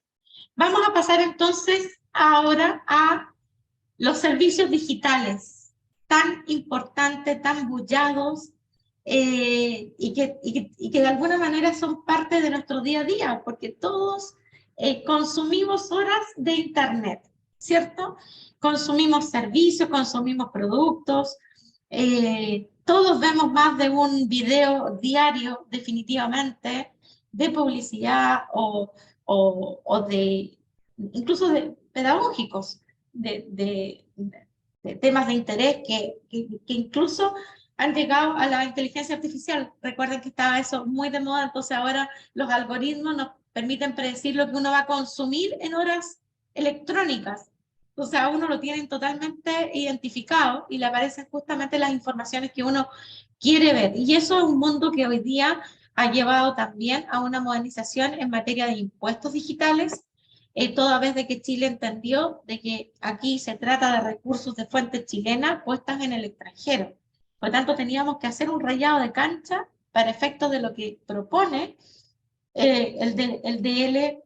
Vamos a pasar entonces ahora a los servicios digitales, tan importantes, tan bullados, y que de alguna manera son parte de nuestro día a día, porque todos consumimos horas de Internet, ¿cierto? Consumimos servicios, consumimos productos, todos vemos más de un video diario, definitivamente, de publicidad o de, incluso de pedagógicos, de temas de interés que incluso han llegado a la inteligencia artificial. Recuerden que estaba eso muy de moda, entonces ahora los algoritmos nos permiten predecir lo que uno va a consumir en horas electrónicas. O sea, uno lo tienen totalmente identificado y le aparecen justamente las informaciones que uno quiere ver. Y eso es un mundo que hoy día ha llevado también a una modernización en materia de impuestos digitales, toda vez de que Chile entendió de que aquí se trata de recursos de fuentes chilenas puestas en el extranjero. Por lo tanto, teníamos que hacer un rayado de cancha para efectos de lo que propone el DL,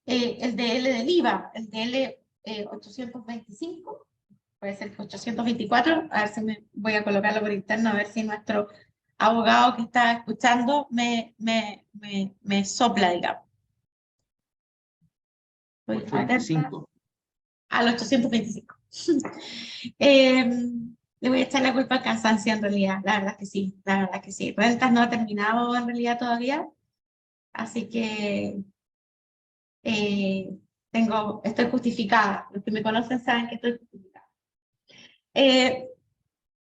el DL del IVA, el DL 825, puede ser que 824, a ver si me voy a colocarlo por interno, a ver si nuestro abogado que está escuchando me sopla, digamos. 825. Al 825. Le voy a echar la culpa al cansancio en realidad, la verdad que sí, la verdad que sí. Rentas no ha terminado en realidad todavía, así que estoy justificada. Los que me conocen saben que estoy justificada.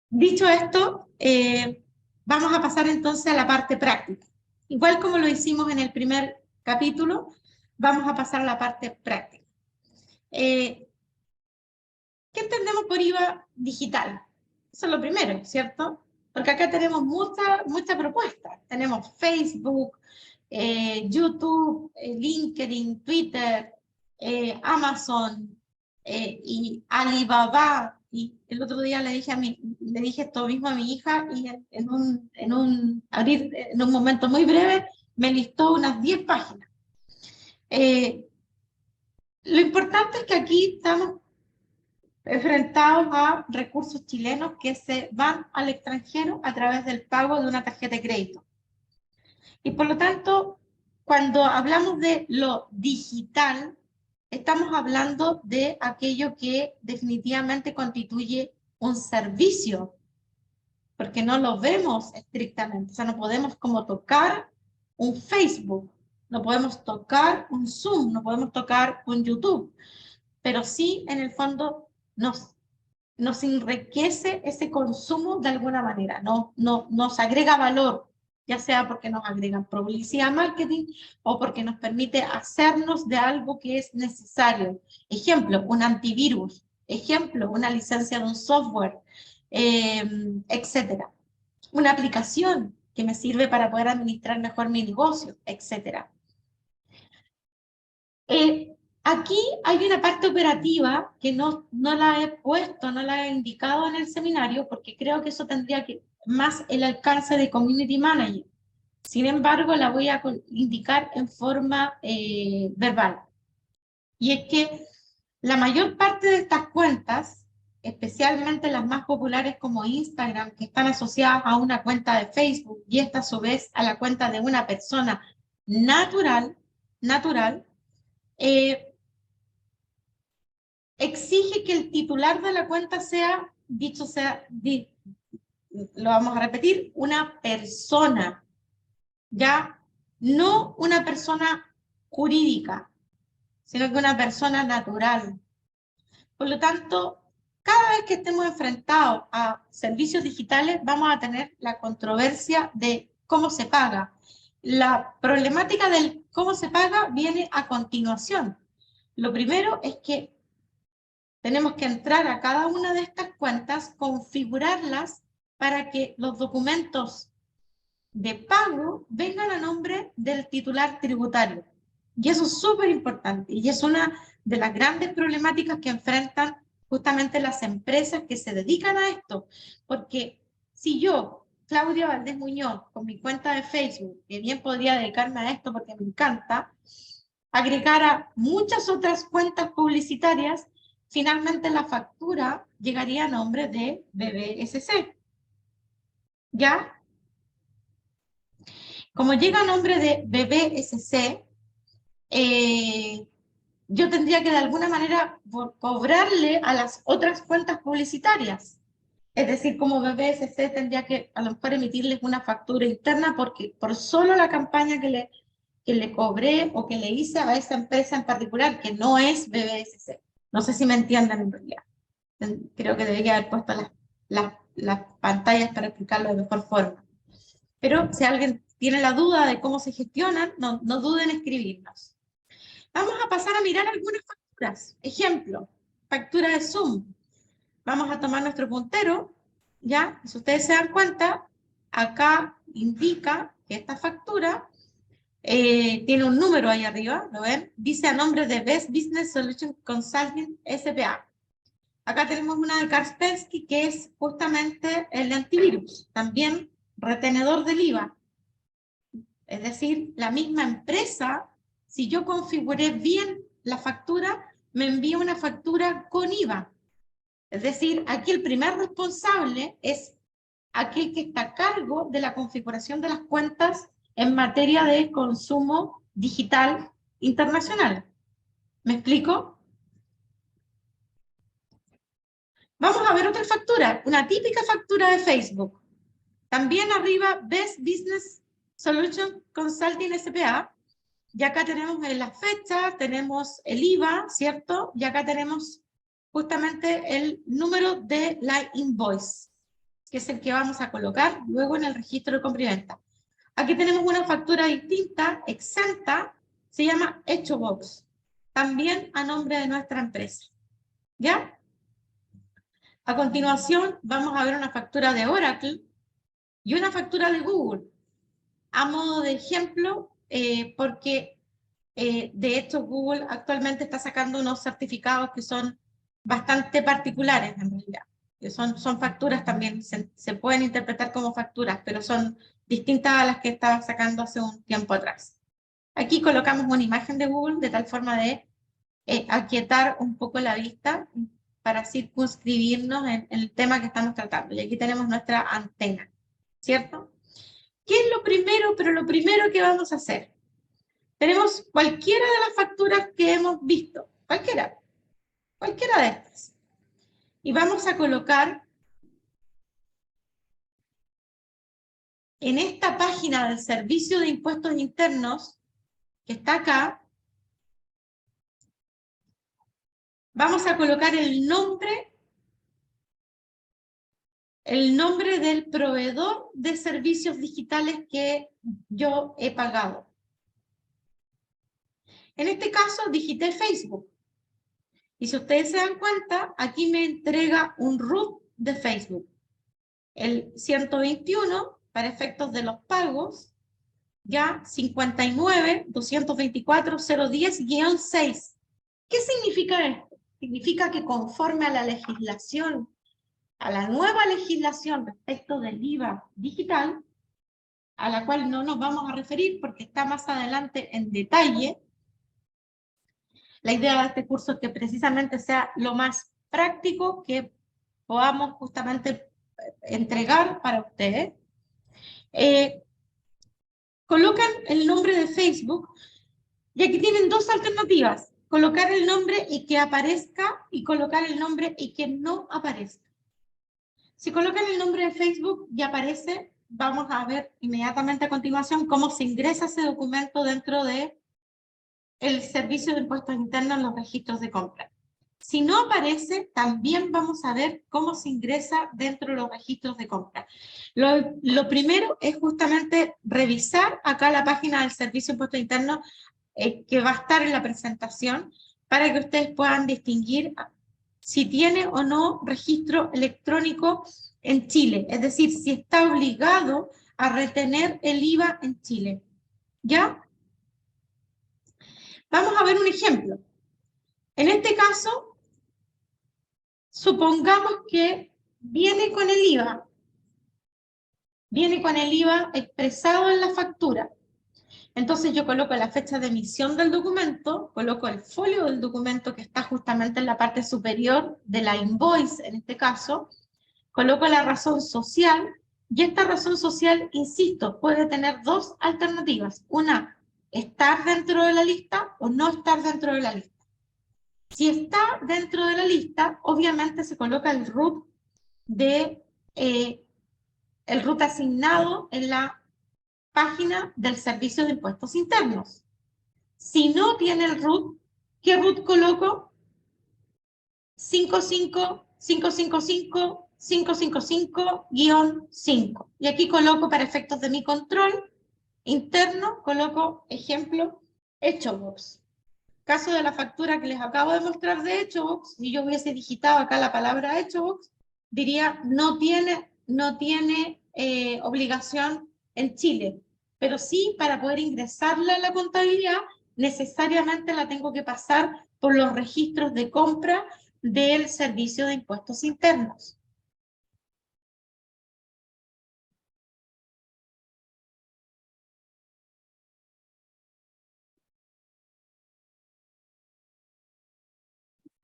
Dicho esto, vamos a pasar entonces a la parte práctica. Igual como lo hicimos en el primer capítulo, vamos a pasar a la parte práctica. ¿Qué entendemos por IVA digital? Eso es lo primero, ¿cierto? Porque acá tenemos mucha propuesta. Tenemos Facebook, YouTube, LinkedIn, Twitter, Amazon y Alibaba. Y el otro día le dije esto mismo a mi hija y en un momento muy breve me listó unas 10 páginas. Lo importante es que aquí estamos enfrentados a recursos chilenos que se van al extranjero a través del pago de una tarjeta de crédito. Y por lo tanto, cuando hablamos de lo digital, estamos hablando de aquello que definitivamente constituye un servicio, porque no lo vemos estrictamente. O sea, no podemos como tocar un Facebook, no podemos tocar un Zoom, no podemos tocar un YouTube, pero sí, en el fondo, nos enriquece ese consumo de alguna manera, nos agrega valor. ya sea porque nos agregan publicidad marketing o porque nos permite hacernos de algo que es necesario. Ejemplo, un antivirus. Ejemplo, una licencia de un software, etcétera. Una aplicación que me sirve para poder administrar mejor mi negocio, etcétera. Aquí hay una parte operativa que no la he puesto, no la he indicado en el seminario, porque creo que eso tendría que más el alcance de Community Manager. Sin embargo, la voy a indicar en forma verbal. Y es que la mayor parte de estas cuentas, especialmente las más populares como Instagram, que están asociadas a una cuenta de Facebook y esta a su vez a la cuenta de una persona natural, exige que el titular de la cuenta sea, lo vamos a repetir, una persona, ya no una persona jurídica, sino que una persona natural. Por lo tanto, cada vez que estemos enfrentados a servicios digitales, vamos a tener la controversia de cómo se paga. La problemática del cómo se paga viene a continuación. Lo primero es que tenemos que entrar a cada una de estas cuentas, configurarlas para que los documentos de pago vengan a nombre del titular tributario. Y eso es súper importante y es una de las grandes problemáticas que enfrentan justamente las empresas que se dedican a esto. Porque si yo, Claudia Valdés Muñoz, con mi cuenta de Facebook, que bien podría dedicarme a esto porque me encanta, agregara muchas otras cuentas publicitarias, finalmente la factura llegaría a nombre de BBSC. ¿Ya? Como llega a nombre de BBSC, yo tendría que de alguna manera cobrarle a las otras cuentas publicitarias. Es decir, como BBSC tendría que a lo mejor emitirles una factura interna porque por solo la campaña que le cobré o que le hice a esa empresa en particular, que no es BBSC. No sé si me entiendan en realidad. Creo que debería haber puesto las pantallas para explicarlo de mejor forma. Pero si alguien tiene la duda de cómo se gestionan, no duden en escribirnos. Vamos a pasar a mirar algunas facturas. Ejemplo, factura de Zoom. Vamos a tomar nuestro puntero, ¿ya? Si ustedes se dan cuenta, acá indica que esta factura tiene un número ahí arriba, ¿lo ven? Dice a nombre de Best Business Solution Consulting S.p.A. Acá tenemos una de Kaspersky, que es justamente el antivirus, también retenedor del IVA. Es decir, la misma empresa, si yo configuré bien la factura, me envía una factura con IVA. Es decir, aquí el primer responsable es aquel que está a cargo de la configuración de las cuentas en materia de consumo digital internacional. ¿Me explico? Vamos a ver otra factura, una típica factura de Facebook. También arriba, Best Business Solution Consulting S.p.A. Y acá tenemos la fecha, tenemos el IVA, ¿cierto? Y acá tenemos justamente el número de la invoice, que es el que vamos a colocar luego en el registro de compra y venta. Aquí tenemos una factura distinta, exenta, se llama HechoBox, también a nombre de nuestra empresa. ¿Ya? A continuación vamos a ver una factura de Oracle y una factura de Google. A modo de ejemplo, porque de hecho Google actualmente está sacando unos certificados que son bastante particulares en realidad. Que son facturas también, se pueden interpretar como facturas, pero son distintas a las que estaba sacando hace un tiempo atrás. Aquí colocamos una imagen de Google de tal forma de aquietar un poco la vista para circunscribirnos en el tema que estamos tratando. Y aquí tenemos nuestra antena, ¿cierto? ¿Qué es lo primero? Pero lo primero que vamos a hacer. Tenemos cualquiera de las facturas que hemos visto, cualquiera de estas. Y vamos a colocar en esta página del Servicio de Impuestos Internos, que está acá, vamos a colocar el nombre el nombre del proveedor de servicios digitales que yo he pagado. En este caso, digité Facebook. Y si ustedes se dan cuenta, aquí me entrega un root de Facebook. El 121, para efectos de los pagos, ya 59.224.010-6. ¿Qué significa esto? Significa que conforme a la legislación, a la nueva legislación respecto del IVA digital, a la cual no nos vamos a referir porque está más adelante en detalle, la idea de este curso es que precisamente sea lo más práctico que podamos justamente entregar para ustedes. Colocan el nombre de Facebook y aquí tienen dos alternativas: colocar el nombre y que aparezca, y colocar el nombre y que no aparezca. Si colocan el nombre de Facebook y aparece, vamos a ver inmediatamente a continuación cómo se ingresa ese documento dentro de el Servicio de Impuestos Internos en los registros de compra. Si no aparece, también vamos a ver cómo se ingresa dentro de los registros de compra. Lo primero es justamente revisar acá la página del Servicio de Impuestos Internos que va a estar en la presentación para que ustedes puedan distinguir si tiene o no registro electrónico en Chile, es decir, si está obligado a retener el IVA en Chile. ¿Ya? Vamos a ver un ejemplo. En este caso, supongamos que viene con el IVA. Viene con el IVA expresado en la factura. Entonces yo coloco la fecha de emisión del documento, coloco el folio del documento que está justamente en la parte superior de la invoice, en este caso, coloco la razón social, y esta razón social, insisto, puede tener dos alternativas. Una, estar dentro de la lista o no estar dentro de la lista. Si está dentro de la lista, obviamente se coloca el root asignado en la página del Servicio de Impuestos Internos. Si no tiene el root, ¿qué root coloco? 5555555-5. Y aquí coloco, para efectos de mi control interno, coloco ejemplo HechoBox. Caso de la factura que les acabo de mostrar de HechoBox, si yo hubiese digitado acá la palabra HechoBox, diría no tiene obligación en Chile, pero sí, para poder ingresarla a la contabilidad, necesariamente la tengo que pasar por los registros de compra del Servicio de Impuestos Internos.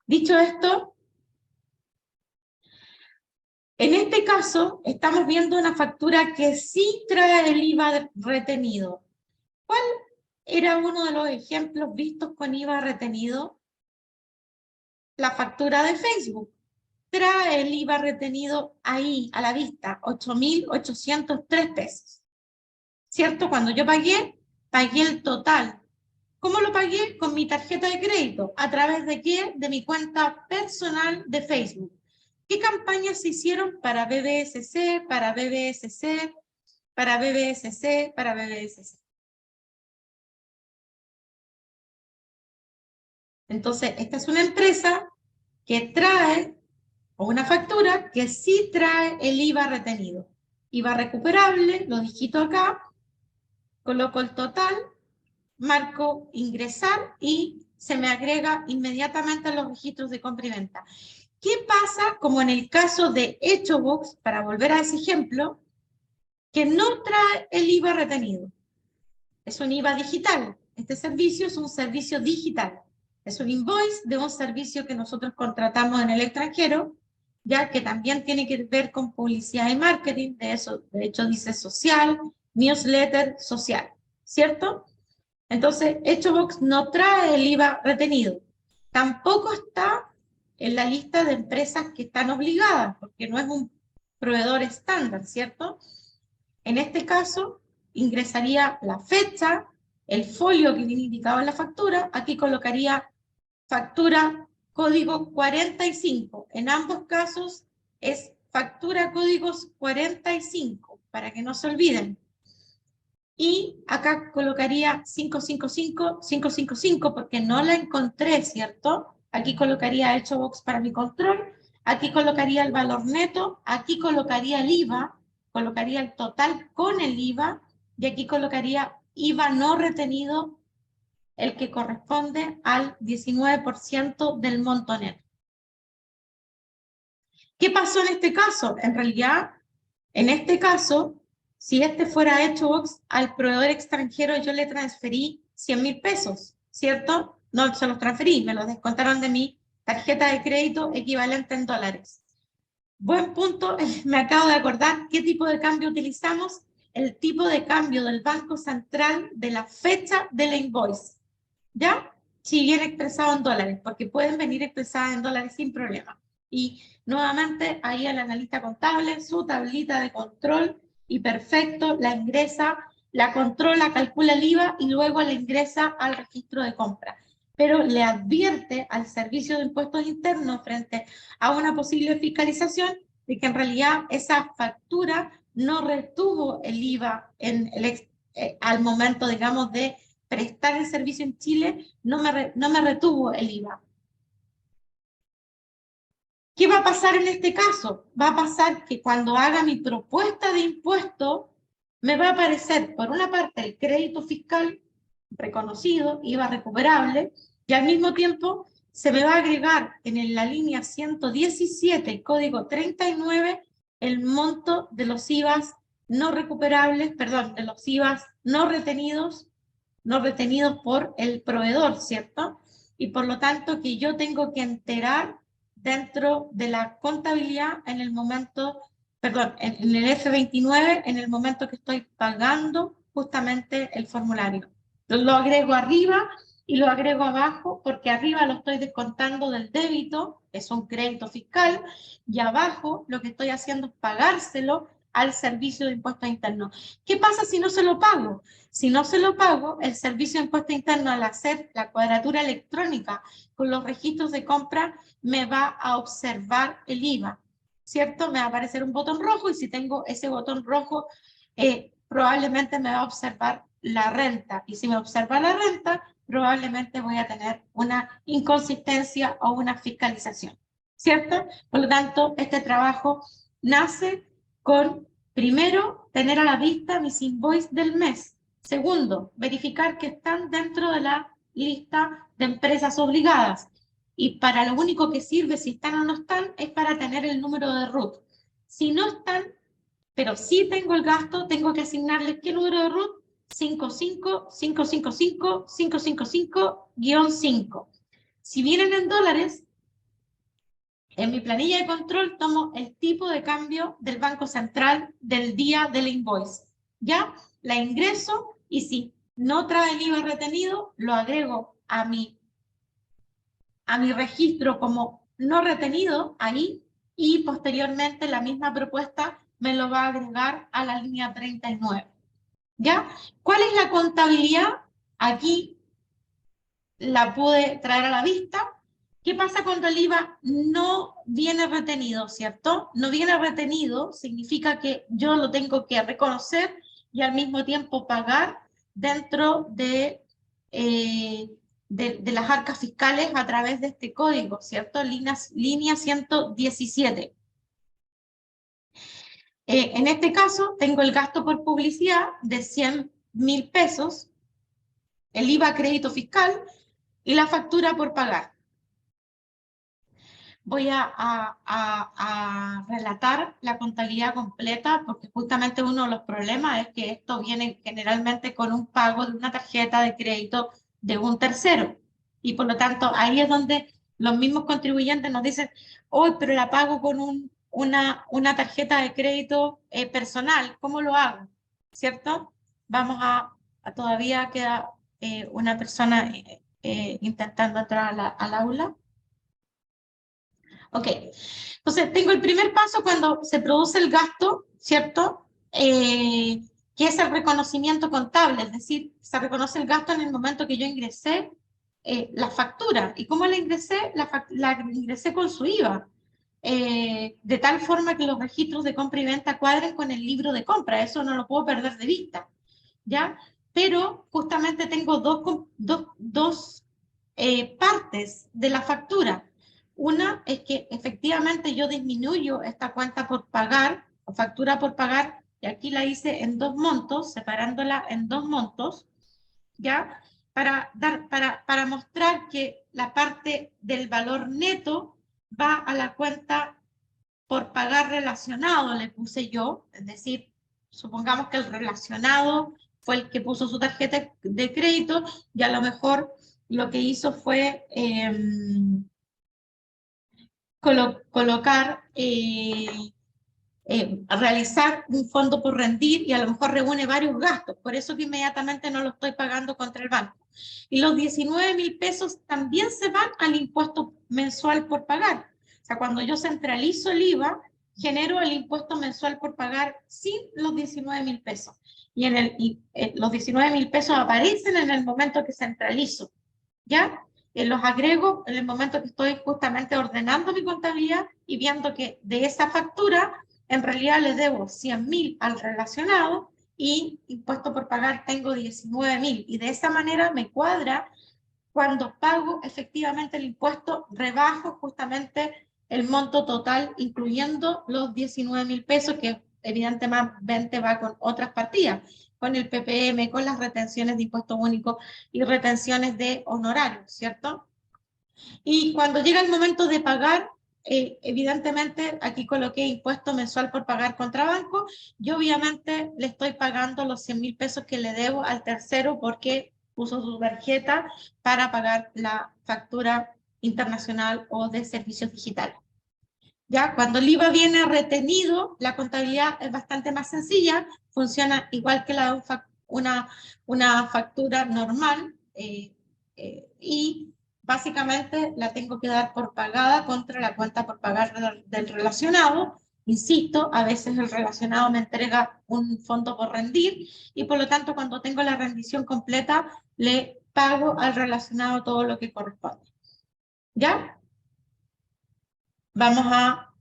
Dicho esto, en este caso estamos viendo una factura que sí trae el IVA retenido. ¿Cuál era uno de los ejemplos vistos con IVA retenido? La factura de Facebook. Trae el IVA retenido ahí, a la vista, 8.803 pesos. ¿Cierto? Cuando yo pagué el total. ¿Cómo lo pagué? Con mi tarjeta de crédito. ¿A través de qué? De mi cuenta personal de Facebook. ¿Qué campañas se hicieron para BBSC, para BBSC, para BBSC, para BBSC? Entonces, esta es una empresa que trae, o una factura que sí trae el IVA retenido. IVA recuperable, lo digito acá, coloco el total, marco ingresar y se me agrega inmediatamente a los registros de compra y venta. ¿Qué pasa, como en el caso de HechoBox, para volver a ese ejemplo, que no trae el IVA retenido? Es un IVA digital. Este servicio es un servicio digital. Es un invoice de un servicio que nosotros contratamos en el extranjero, ya que también tiene que ver con publicidad y marketing. De hecho dice social, newsletter social, ¿cierto? Entonces, HechoBox no trae el IVA retenido. Tampoco está en la lista de empresas que están obligadas, porque no es un proveedor estándar, ¿cierto? En este caso, ingresaría la fecha, el folio que viene indicado en la factura, aquí colocaría factura código 45. En ambos casos es factura códigos 45, para que no se olviden. Y acá colocaría 555, 555, porque no la encontré, ¿cierto? Aquí colocaría hecho box para mi control, aquí colocaría el valor neto, aquí colocaría el IVA, colocaría el total con el IVA, y aquí colocaría IVA no retenido, el que corresponde al 19% del monto neto. ¿Qué pasó en este caso? En realidad, en este caso, si este fuera hecho box, al proveedor extranjero yo le transferí 100.000 pesos, ¿cierto? No se los transferí, me los descontaron de mi tarjeta de crédito equivalente en dólares. Buen punto, me acabo de acordar qué tipo de cambio utilizamos, el tipo de cambio del Banco Central de la fecha de la invoice, ¿ya? Si viene expresado en dólares, porque pueden venir expresadas en dólares sin problema. Y nuevamente ahí el analista contable, su tablita de control, y perfecto, la ingresa, la controla, calcula el IVA y luego la ingresa al registro de compra. Pero le advierte al Servicio de Impuestos Internos frente a una posible fiscalización de que en realidad esa factura no retuvo el IVA en al momento, digamos, de prestar el servicio en Chile, no me retuvo el IVA. ¿Qué va a pasar en este caso? Va a pasar que cuando haga mi propuesta de impuesto, me va a aparecer, por una parte, el crédito fiscal reconocido, IVA recuperable, y al mismo tiempo se me va a agregar en la línea 117, código 39, el monto de los IVAs no recuperables, perdón, de los IVAs no retenidos por el proveedor, ¿cierto? Y por lo tanto que yo tengo que enterar dentro de la contabilidad en el momento, perdón, en el F29, en el momento que estoy pagando justamente el formulario. Lo agrego arriba y lo agrego abajo, porque arriba lo estoy descontando del débito, es un crédito fiscal, y abajo lo que estoy haciendo es pagárselo al Servicio de Impuestos Internos. ¿Qué pasa si no se lo pago? Si no se lo pago, el Servicio de Impuestos Internos, al hacer la cuadratura electrónica con los registros de compra, me va a observar el IVA, ¿cierto? Me va a aparecer un botón rojo, y si tengo ese botón rojo, probablemente me va a observar la renta, y si me observa la renta, probablemente voy a tener una inconsistencia o una fiscalización, ¿cierto? Por lo tanto, este trabajo nace con, primero, tener a la vista mis invoices del mes. Segundo, verificar que están dentro de la lista de empresas obligadas. Y para lo único que sirve, si están o no están, es para tener el número de RUT. Si no están, pero sí tengo el gasto, tengo que asignarles qué número de RUT, 5555555-5. Si vienen en dólares, en mi planilla de control tomo el tipo de cambio del Banco Central del día del invoice. Ya la ingreso, y si no trae el IVA retenido, lo agrego a mi registro como no retenido ahí, y posteriormente la misma propuesta me lo va a agregar a la línea 39. ¿Ya? ¿Cuál es la contabilidad? Aquí la pude traer a la vista. ¿Qué pasa cuando el IVA no viene retenido, cierto? No viene retenido significa que yo lo tengo que reconocer y al mismo tiempo pagar dentro de las arcas fiscales a través de este código, ¿cierto? Línea 117. En este caso, tengo el gasto por publicidad de 100.000 pesos, el IVA crédito fiscal y la factura por pagar. Voy a relatar la contabilidad completa, porque justamente uno de los problemas es que esto viene generalmente con un pago de una tarjeta de crédito de un tercero. Y por lo tanto, ahí es donde los mismos contribuyentes nos dicen, hoy, pero la pago con una tarjeta de crédito personal, ¿cómo lo hago? ¿Cierto? Vamos todavía queda una persona intentando entrar al aula. Ok, entonces tengo el primer paso cuando se produce el gasto, ¿cierto? Que es el reconocimiento contable, es decir, se reconoce el gasto en el momento que yo ingresé la factura. ¿Y cómo la ingresé? La ingresé con su IVA. de tal forma que los registros de compra y venta cuadren con el libro de compra. Eso no lo puedo perder de vista, ¿ya? Pero justamente tengo dos partes de la factura. Una es que efectivamente yo disminuyo esta cuenta por pagar, o factura por pagar, y aquí la hice en 2 montos, separándola en 2 montos, ¿ya? Para mostrar que la parte del valor neto va a la cuenta por pagar relacionado, le puse yo, es decir, supongamos que el relacionado fue el que puso su tarjeta de crédito y a lo mejor lo que hizo fue colocar, realizar un fondo por rendir y a lo mejor reúne varios gastos, por eso que inmediatamente no lo estoy pagando contra el banco. Y los 19.000 pesos también se van al impuesto mensual por pagar. O sea, cuando yo centralizo el IVA, genero el impuesto mensual por pagar sin los 19.000 pesos. Los 19.000 pesos aparecen en el momento que centralizo, ¿ya? Los agrego en el momento que estoy justamente ordenando mi contabilidad y viendo que de esa factura en realidad le debo 100.000 al relacionado y impuesto por pagar tengo 19.000 y de esa manera me cuadra cuando pago efectivamente el impuesto, rebajo justamente el monto total incluyendo los 19.000 pesos que evidentemente va con otras partidas, con el PPM, con las retenciones de impuesto único y retenciones de honorarios, ¿cierto? Y cuando llega el momento de pagar, evidentemente aquí coloqué impuesto mensual por pagar contra banco y obviamente le estoy pagando los 100.000 pesos que le debo al tercero porque puso su tarjeta para pagar la factura internacional o de servicios digitales. Ya, cuando el IVA viene retenido, la contabilidad es bastante más sencilla, funciona igual que una factura normal y básicamente la tengo que dar por pagada contra la cuenta por pagar del relacionado. Insisto, a veces el relacionado me entrega un fondo por rendir y por lo tanto cuando tengo la rendición completa le pago al relacionado todo lo que corresponde. ¿Ya? Vamos a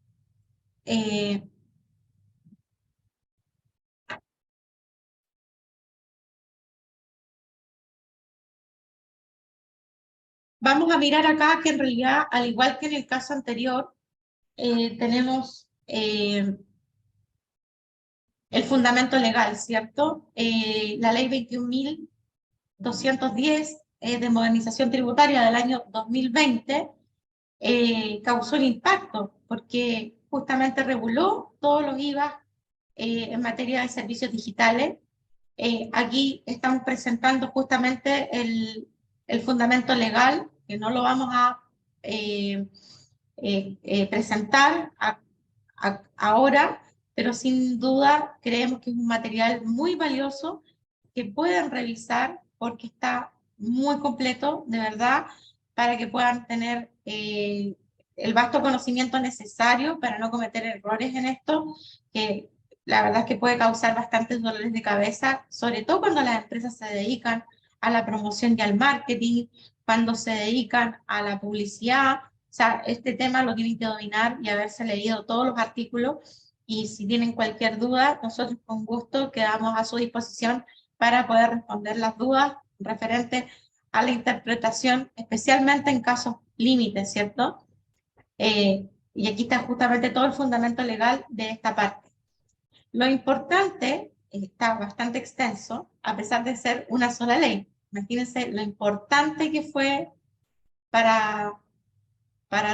vamos a mirar acá que en realidad, al igual que en el caso anterior, tenemos el fundamento legal, ¿cierto? La ley 21.210 de modernización tributaria del año 2020 causó el impacto porque justamente reguló todos los IVA en materia de servicios digitales. Aquí estamos presentando justamente el fundamento legal, que no lo vamos a presentar ahora, pero sin duda creemos que es un material muy valioso que pueden revisar porque está muy completo, de verdad, para que puedan tener el vasto conocimiento necesario para no cometer errores en esto, que la verdad es que puede causar bastantes dolores de cabeza, sobre todo cuando las empresas se dedican a la promoción y al marketing, cuando se dedican a la publicidad. O sea, este tema lo tienen que dominar y haberse leído todos los artículos. Y si tienen cualquier duda, nosotros con gusto quedamos a su disposición para poder responder las dudas referentes a la interpretación, especialmente en casos límites, ¿cierto? Y aquí está justamente todo el fundamento legal de esta parte. Lo importante, está bastante extenso, a pesar de ser una sola ley. Imagínense lo importante que fue para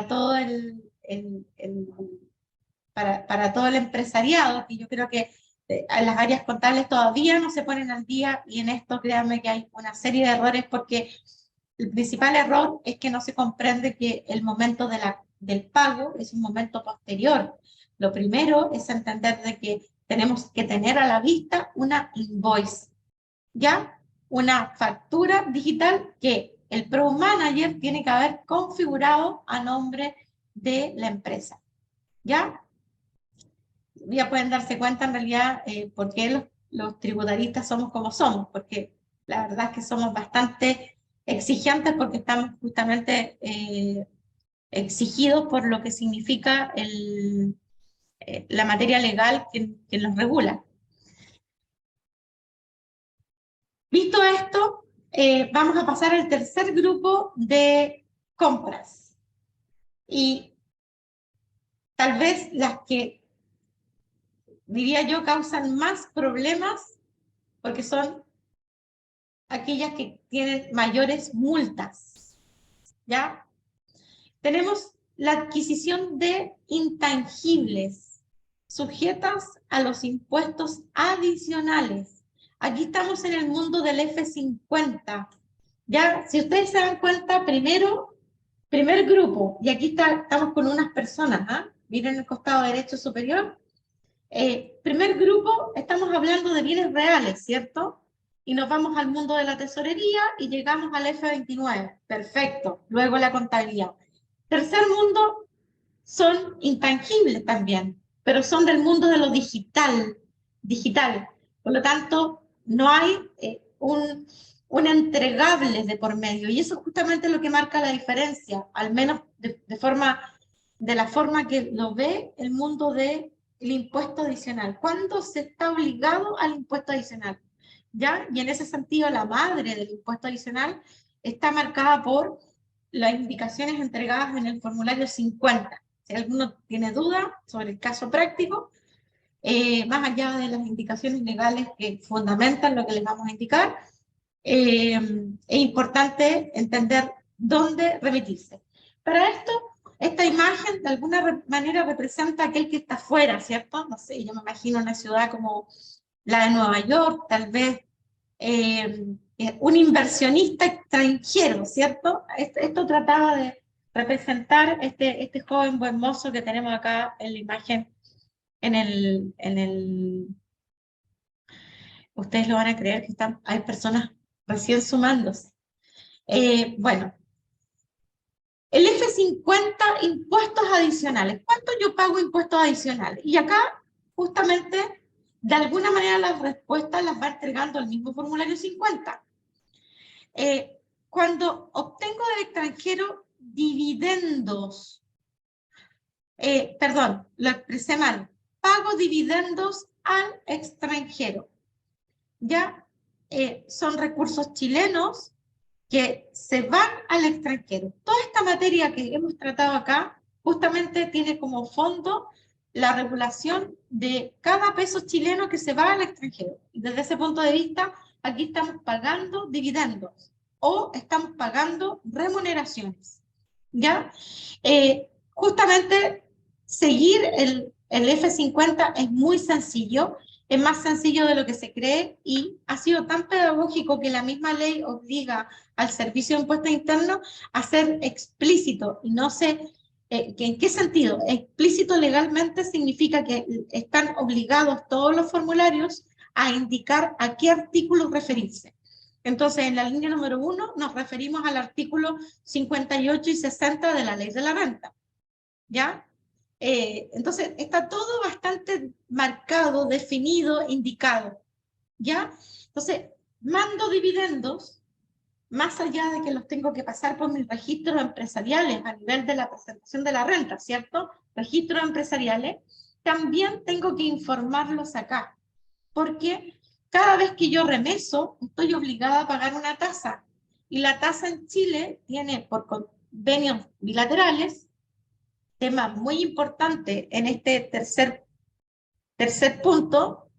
todo para todo el empresariado, que yo creo que las áreas contables todavía no se ponen al día y en esto créanme que hay una serie de errores porque el principal error es que no se comprende que el momento del pago es un momento posterior. Lo primero es entender de que tenemos que tener a la vista una invoice, ¿ya? Una factura digital que el Pro Manager tiene que haber configurado a nombre de la empresa, ¿ya? Ya pueden darse cuenta en realidad por qué los tributaristas somos como somos, porque la verdad es que somos bastante exigentes porque estamos justamente exigidos por lo que significa la materia legal que los regula. Visto esto, vamos a pasar al tercer grupo de compras. Y tal vez las que, diría yo, causan más problemas, porque son aquellas que tienen mayores multas, ¿ya? Tenemos la adquisición de intangibles, sujetas a los impuestos adicionales. Aquí estamos en el mundo del F50. Ya, si ustedes se dan cuenta, primer grupo, y aquí estamos con unas personas, ¿ah? Miren el costado derecho superior. Primer grupo, estamos hablando de bienes reales, ¿cierto? Y nos vamos al mundo de la tesorería y llegamos al F29. Perfecto. Luego la contabilidad. Tercer mundo son intangibles también, pero son del mundo de lo digital. Por lo tanto, no hay un entregable de por medio. Y eso es justamente lo que marca la diferencia, al menos de la forma que lo ve el mundo del impuesto adicional. ¿Cuándo se está obligado al impuesto adicional? ¿Ya? Y en ese sentido, la madre del impuesto adicional está marcada por las indicaciones entregadas en el formulario 50. Si alguno tiene duda sobre el caso práctico, más allá de las indicaciones legales que fundamentan lo que les vamos a indicar, es importante entender dónde remitirse. Para esto, esta imagen de alguna manera representa a aquel que está fuera, ¿cierto? No sé, yo me imagino una ciudad como la de Nueva York, tal vez un inversionista extranjero, ¿cierto? Esto trataba de representar este joven buen mozo que tenemos acá en la imagen, ustedes lo van a creer que hay personas recién sumándose. Bueno, el F50, impuestos adicionales. ¿Cuánto yo pago impuestos adicionales? Y acá, justamente, de alguna manera las respuestas las va entregando el mismo formulario 50. Cuando obtengo del extranjero dividendos, perdón, lo expresé mal, pago dividendos al extranjero. Ya son recursos chilenos que se van al extranjero. Toda esta materia que hemos tratado acá justamente tiene como fondo la regulación de cada peso chileno que se va al extranjero. Y desde ese punto de vista, aquí estamos pagando dividendos o estamos pagando remuneraciones. ¿Ya? Justamente seguir el F50 es muy sencillo, es más sencillo de lo que se cree y ha sido tan pedagógico que la misma ley obliga al Servicio de Impuestos Internos a ser explícito. Y no sé ¿en qué sentido? Explícito legalmente significa que están obligados todos los formularios a indicar a qué artículo referirse. Entonces, en la línea número 1 nos referimos al artículo 58 y 60 de la Ley de la Renta. ¿Ya? Entonces, está todo bastante marcado, definido, indicado. ¿Ya? Entonces, mando dividendos, más allá de que los tengo que pasar por mis registros empresariales a nivel de la presentación de la renta, ¿cierto? Registros empresariales, también tengo que informarlos acá, porque cada vez que yo remeso, estoy obligada a pagar una tasa, y la tasa en Chile tiene, por convenios bilaterales, tema muy importante en este tercer punto,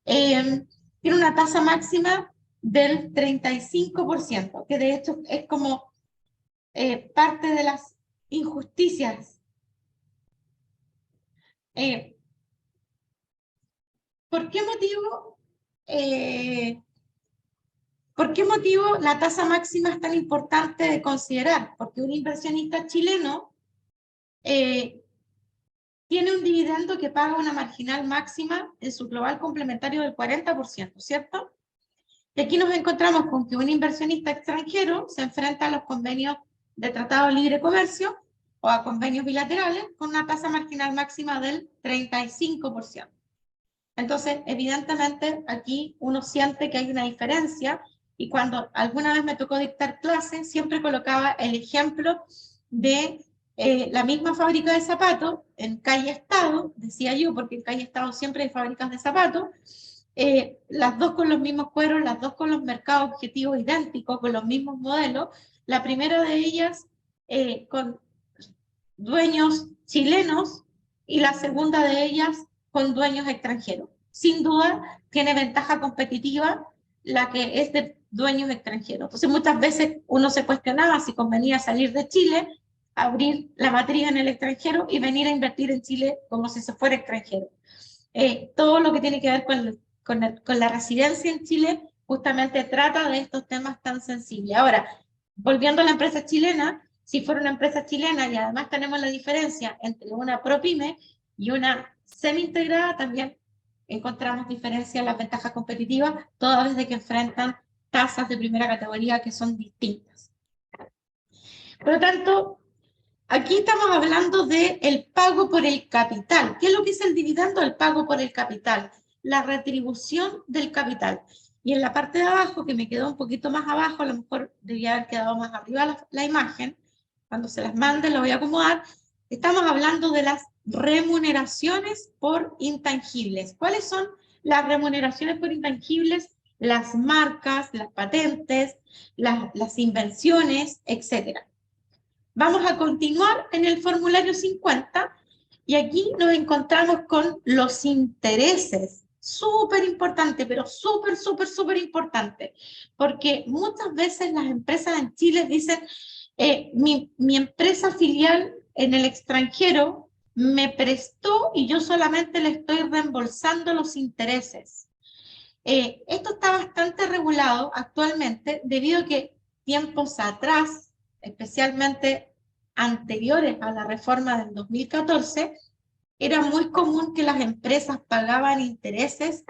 tiene una tasa máxima del 35%, que de hecho es como parte de las injusticias. ¿Por qué motivo la tasa máxima es tan importante de considerar? Porque un inversionista chileno tiene un dividendo que paga una marginal máxima en su global complementario del 40%, ¿cierto? Y aquí nos encontramos con que un inversionista extranjero se enfrenta a los convenios de Tratado de Libre Comercio o a convenios bilaterales con una tasa marginal máxima del 35%. Entonces, evidentemente, aquí uno siente que hay una diferencia, y cuando alguna vez me tocó dictar clases, siempre colocaba el ejemplo de La misma fábrica de zapatos, en Calle Estado, decía yo, porque en Calle Estado siempre hay fábricas de zapatos, las dos con los mismos cueros, las dos con los mercados objetivos idénticos, con los mismos modelos, la primera de ellas con dueños chilenos y la segunda de ellas con dueños extranjeros. Sin duda tiene ventaja competitiva la que es de dueños extranjeros. Entonces muchas veces uno se cuestionaba si convenía salir de Chile, abrir la matriz en el extranjero y venir a invertir en Chile como si se fuera extranjero. Todo lo que tiene que ver con la residencia en Chile justamente trata de estos temas tan sensibles. Ahora, volviendo a la empresa chilena, si fuera una empresa chilena y además tenemos la diferencia entre una ProPyme y una semi-integrada, también encontramos diferencias en las ventajas competitivas, toda vez de que enfrentan tasas de primera categoría que son distintas. Por lo tanto, aquí estamos hablando del pago por el capital. ¿Qué es lo que es el dividendo? El pago por el capital, la retribución del capital. Y en la parte de abajo, que me quedó un poquito más abajo, a lo mejor debía haber quedado más arriba la imagen, cuando se las mande lo voy a acomodar, estamos hablando de las remuneraciones por intangibles. ¿Cuáles son las remuneraciones por intangibles? Las marcas, las patentes, las invenciones, etcétera. Vamos a continuar en el formulario 50 y aquí nos encontramos con los intereses. Súper importante, pero súper importante, porque muchas veces las empresas en Chile dicen, mi empresa filial en el extranjero me prestó y yo solamente le estoy reembolsando los intereses. Esto está bastante regulado actualmente debido a que tiempos atrás, especialmente anteriores a la reforma del 2014, era muy común que las empresas pagaban intereses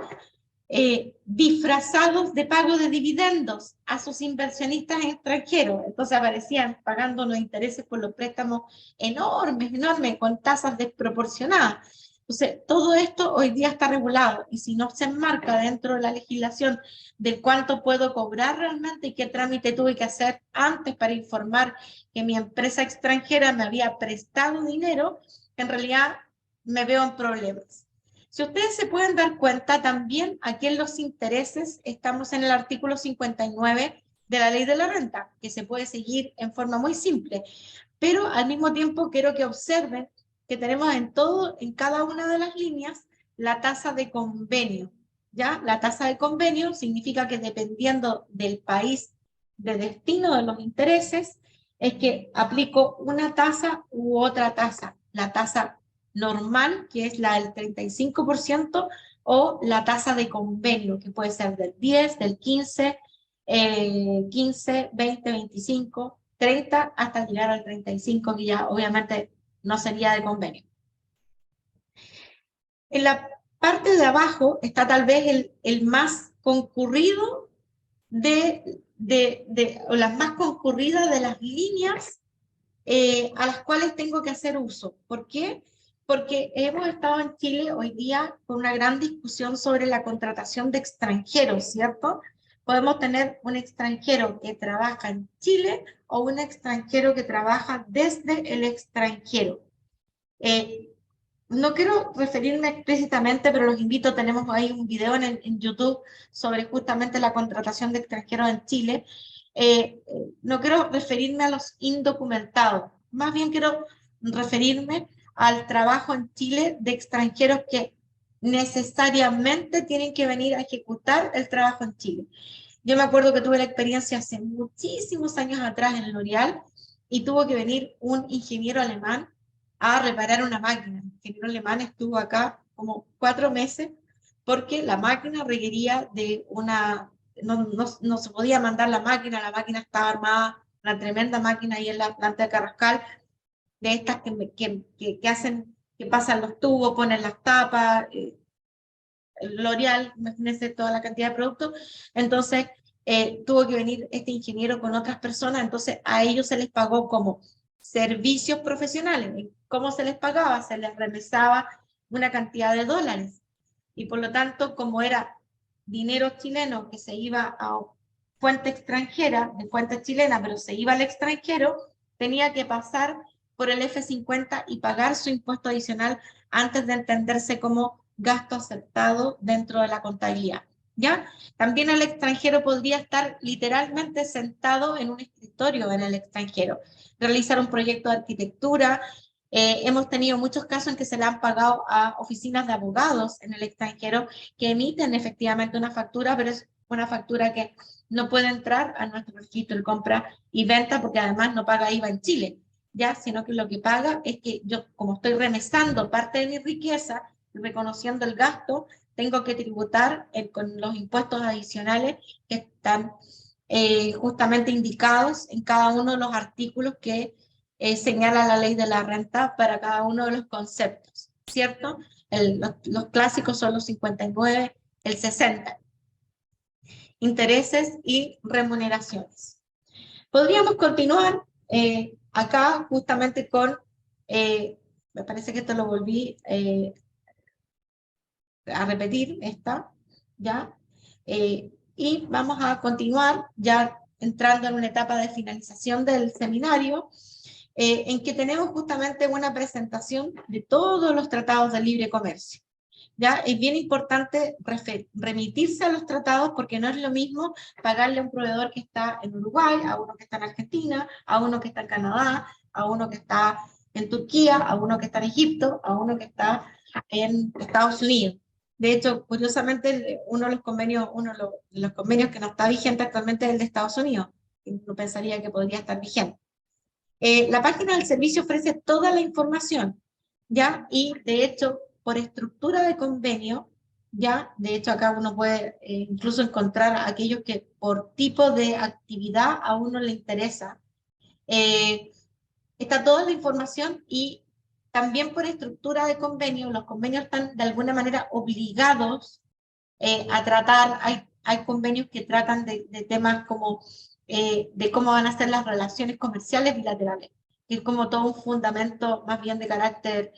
disfrazados de pago de dividendos a sus inversionistas extranjeros. Entonces aparecían pagando los intereses por los préstamos enormes, con tasas desproporcionadas. Entonces, todo esto hoy día está regulado y si no se enmarca dentro de la legislación de cuánto puedo cobrar realmente y qué trámite tuve que hacer antes para informar que mi empresa extranjera me había prestado dinero, en realidad me veo en problemas. Si ustedes se pueden dar cuenta, también aquí en los intereses estamos en el artículo 59 de la ley de la renta, que se puede seguir en forma muy simple, pero al mismo tiempo quiero que observen que tenemos en cada una de las líneas la tasa de convenio. ¿Ya? La tasa de convenio significa que dependiendo del país de destino de los intereses, es que aplico una tasa u otra tasa. La tasa normal, que es la del 35%, o la tasa de convenio, que puede ser del 10, del 15, 15, 20, 25, 30, hasta llegar al 35, que ya obviamente no sería de convenio. En la parte de abajo está tal vez el más concurrido o las más concurridas de las líneas a las cuales tengo que hacer uso. ¿Por qué? Porque hemos estado en Chile hoy día con una gran discusión sobre la contratación de extranjeros, ¿cierto? Podemos tener un extranjero que trabaja en Chile o un extranjero que trabaja desde el extranjero. No quiero referirme explícitamente, pero los invito, tenemos ahí un video en YouTube sobre justamente la contratación de extranjeros en Chile. No quiero referirme a los indocumentados, más bien quiero referirme al trabajo en Chile de extranjeros que necesariamente tienen que venir a ejecutar el trabajo en Chile. Yo me acuerdo que tuve la experiencia hace muchísimos años atrás en L'Oréal y tuvo que venir un ingeniero alemán a reparar una máquina. El ingeniero alemán estuvo acá como 4 meses porque la máquina requería de una... No se podía mandar la máquina estaba armada, una tremenda máquina ahí en la planta de Carrascal, de estas que hacen, que pasan los tubos, ponen las tapas, L'Oréal, imagínense toda la cantidad de productos. Entonces tuvo que venir este ingeniero con otras personas, entonces a ellos se les pagó como servicios profesionales. ¿Cómo se les pagaba? Se les remesaba una cantidad de dólares. Y por lo tanto, como era dinero chileno que se iba a fuente extranjera, de fuente chilena, pero se iba al extranjero, tenía que pasar por el F50 y pagar su impuesto adicional antes de entenderse como gasto aceptado dentro de la contabilidad. ¿Ya? También el extranjero podría estar literalmente sentado en un escritorio en el extranjero, realizar un proyecto de arquitectura. Hemos tenido muchos casos en que se le han pagado a oficinas de abogados en el extranjero que emiten efectivamente una factura, pero es una factura que no puede entrar a nuestro registro de compra y venta porque además no paga IVA en Chile, ¿ya? Sino que lo que paga es que yo, como estoy remesando parte de mi riqueza, reconociendo el gasto, tengo que tributar con los impuestos adicionales que están justamente indicados en cada uno de los artículos que señala la ley de la renta para cada uno de los conceptos, ¿cierto? Los clásicos son los 59, el 60. Intereses y remuneraciones. Podríamos continuar acá justamente con, me parece que esto lo volví a repetir, ¿ya? Y vamos a continuar ya entrando en una etapa de finalización del seminario, en que tenemos justamente una presentación de todos los tratados de libre comercio. ¿Ya? Es bien importante remitirse a los tratados porque no es lo mismo pagarle a un proveedor que está en Uruguay, a uno que está en Argentina, a uno que está en Canadá, a uno que está en Turquía, a uno que está en Egipto, a uno que está en Estados Unidos. De hecho, curiosamente, uno de los convenios que no está vigente actualmente es el de Estados Unidos. Uno pensaría que podría estar vigente. La página del servicio ofrece toda la información, ¿ya? Y de hecho, por estructura de convenio, ¿ya? De hecho, acá uno puede incluso encontrar a aquellos que por tipo de actividad a uno le interesa. Está toda la información y también por estructura de convenio, los convenios están de alguna manera obligados a tratar, hay convenios que tratan de temas como de cómo van a ser las relaciones comerciales bilaterales, que es como todo un fundamento más bien de carácter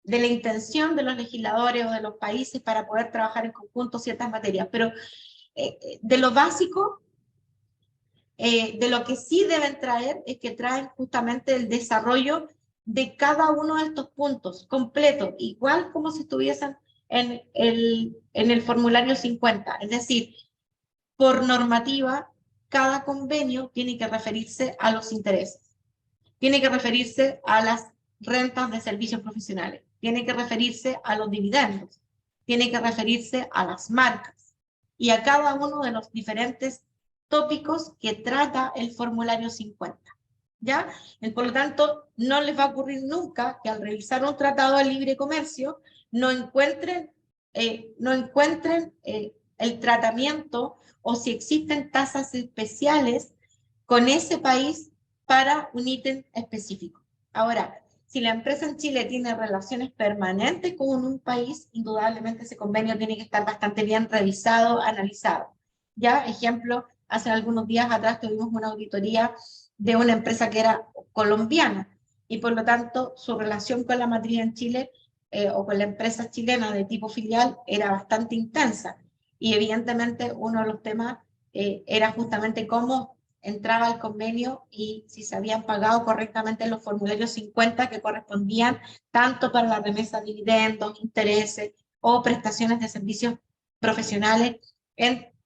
de la intención de los legisladores o de los países para poder trabajar en conjunto ciertas materias, pero de lo básico, de lo que sí deben traer es que traen justamente el desarrollo de cada uno de estos puntos completo, igual como si estuviesen en el formulario 50. Es decir, por normativa, cada convenio tiene que referirse a los intereses, tiene que referirse a las rentas de servicios profesionales, tiene que referirse a los dividendos, tiene que referirse a las marcas y a cada uno de los diferentes tópicos que trata el formulario 50. ¿Ya? Por lo tanto, no les va a ocurrir nunca que al revisar un tratado de libre comercio no encuentren el tratamiento o si existen tasas especiales con ese país para un ítem específico. Ahora, si la empresa en Chile tiene relaciones permanentes con un país, indudablemente ese convenio tiene que estar bastante bien revisado, analizado. Ya, ejemplo, hace algunos días atrás tuvimos una auditoría de una empresa que era colombiana y por lo tanto su relación con la matriz en Chile o con la empresa chilena de tipo filial era bastante intensa y evidentemente uno de los temas era justamente cómo entraba el convenio y si se habían pagado correctamente los formularios 50 que correspondían tanto para la remesa de dividendos, intereses o prestaciones de servicios profesionales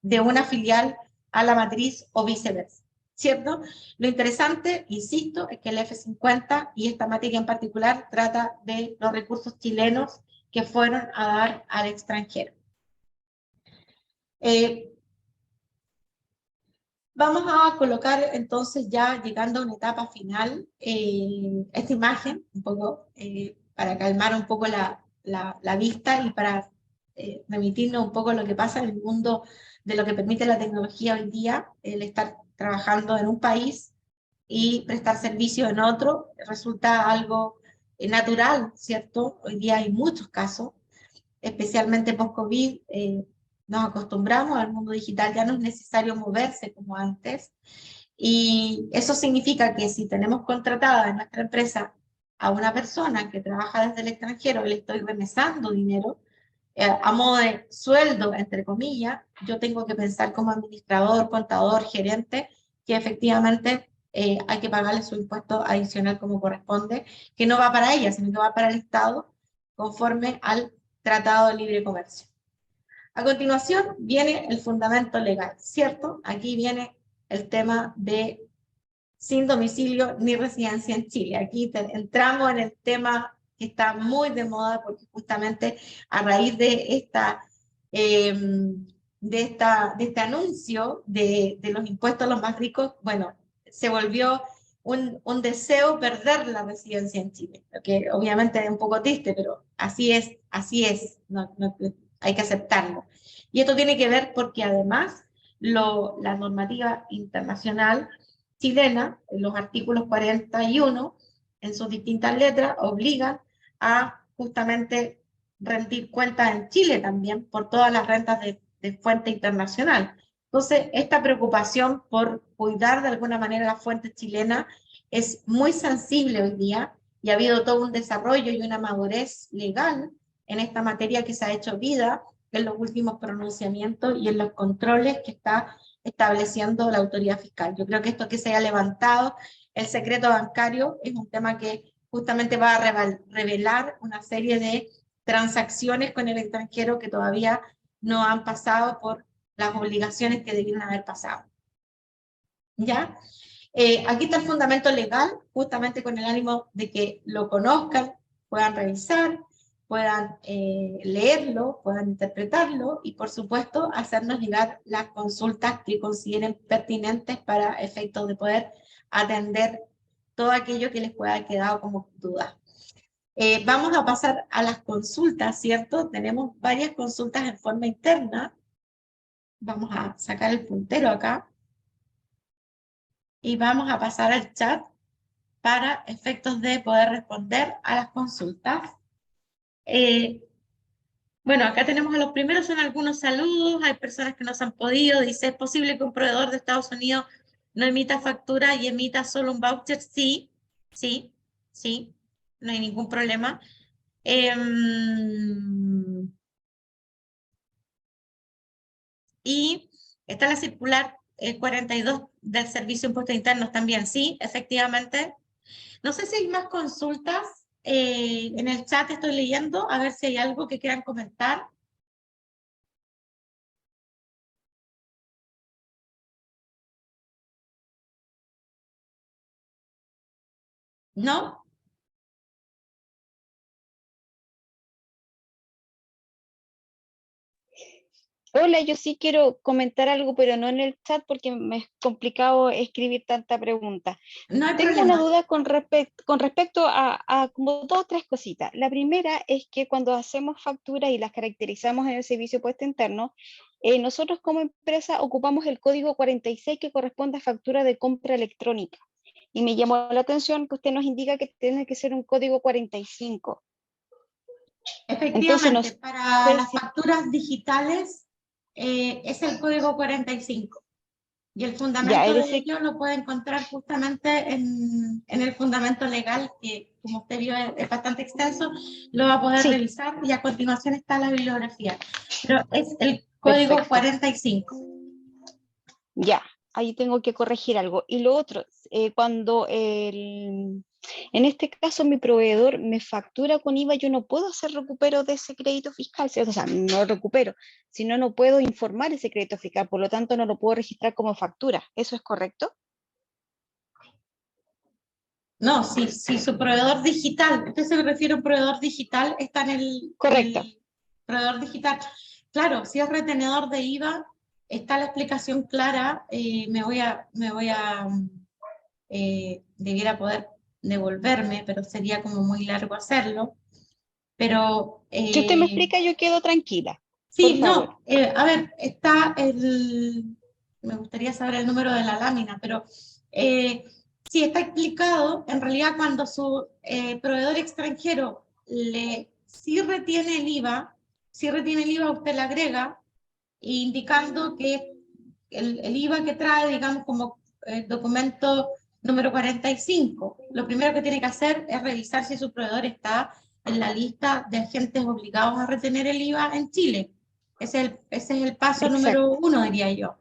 de una filial a la matriz o viceversa, ¿cierto? Lo interesante, insisto, es que el F50 y esta materia en particular trata de los recursos chilenos que fueron a dar al extranjero. Vamos a colocar entonces ya llegando a una etapa final esta imagen, un poco para calmar un poco la vista y para remitirnos un poco a lo que pasa en el mundo de lo que permite la tecnología hoy día, el estar trabajando en un país y prestar servicio en otro, resulta algo natural, ¿cierto? Hoy día hay muchos casos, especialmente post-COVID, nos acostumbramos al mundo digital, ya no es necesario moverse como antes, y eso significa que si tenemos contratada en nuestra empresa a una persona que trabaja desde el extranjero y le estoy remesando dinero, a modo de sueldo, entre comillas, yo tengo que pensar como administrador, contador, gerente, que efectivamente hay que pagarle su impuesto adicional como corresponde, que no va para ella, sino que va para el Estado, conforme al Tratado de Libre Comercio. A continuación viene el fundamento legal, ¿cierto? Aquí viene el tema de sin domicilio ni residencia en Chile. Aquí entramos en el tema que está muy de moda porque justamente a raíz de este anuncio de los impuestos a los más ricos, bueno, se volvió un deseo perder la residencia en Chile, lo que obviamente es un poco triste, pero así es, hay que aceptarlo. Y esto tiene que ver porque además la normativa internacional chilena, en los artículos 41, en sus distintas letras, obligan a justamente rendir cuentas en Chile también por todas las rentas de fuente internacional. Entonces, esta preocupación por cuidar de alguna manera la fuente chilena es muy sensible hoy día y ha habido todo un desarrollo y una madurez legal en esta materia que se ha hecho vida en los últimos pronunciamientos y en los controles que está estableciendo la autoridad fiscal. Yo creo que esto que se haya levantado, el secreto bancario, es un tema que justamente va a revelar una serie de transacciones con el extranjero que todavía no han pasado por las obligaciones que debieron haber pasado. ¿Ya? Aquí está el fundamento legal, justamente con el ánimo de que lo conozcan, puedan revisar, puedan leerlo, puedan interpretarlo y por supuesto hacernos llegar las consultas que consideren pertinentes para efectos de poder atender todo aquello que les pueda haber quedado como duda. Vamos a pasar a las consultas, ¿cierto? Tenemos varias consultas en forma interna. Vamos a sacar el puntero acá. Y vamos a pasar al chat para efectos de poder responder a las consultas. Bueno, acá tenemos a los primeros, son algunos saludos, hay personas que nos han podido, dice, ¿es posible que un proveedor de Estados Unidos no emita factura y emita solo un voucher? Sí, sí, sí, no hay ningún problema. Y está la circular 42 del Servicio de Impuestos Internos también, sí, efectivamente. No sé si hay más consultas, en el chat estoy leyendo, a ver si hay algo que quieran comentar. ¿No? Hola, yo sí quiero comentar algo, pero no en el chat porque me es complicado escribir tanta pregunta. No hay Tengo una problema. duda con respecto a como dos o tres cositas. La primera es que cuando hacemos facturas y las caracterizamos en el servicio puesto interno, nosotros como empresa ocupamos el código 46 que corresponde a factura de compra electrónica. Y me llamó la atención que usted nos indica que tiene que ser un código 45. Entonces, no Efectivamente, para sé las si... facturas digitales es el código 45. Y el Ya, fundamento es de decir, ello lo puede encontrar justamente en el fundamento legal, que como usted vio es bastante extenso, lo va a poder sí, revisar y a continuación está la bibliografía. Pero es el código perfecto. 45. Ya, ahí tengo que corregir algo. Y lo otro, en este caso mi proveedor me factura con IVA, yo no puedo hacer recupero de ese crédito fiscal, ¿cierto? O sea, no recupero, sino no puedo informar ese crédito fiscal, por lo tanto no lo puedo registrar como factura. ¿Eso es correcto? No, si su proveedor digital, usted se refiere a un proveedor digital, está en Correcto. el proveedor digital. Claro, si es retenedor de IVA, está la explicación clara, debiera poder devolverme, pero sería como muy largo hacerlo. Pero Si usted me explica, yo quedo tranquila, por sí, favor. no, a ver, me gustaría saber el número de la lámina, pero sí está explicado, en realidad cuando su proveedor extranjero sí retiene el IVA, usted le agrega, indicando que el IVA que trae, digamos, como documento número 45. Lo primero que tiene que hacer es revisar si su proveedor está en la lista de agentes obligados a retener el IVA en Chile. Ese es el paso número Exacto. 1, diría yo.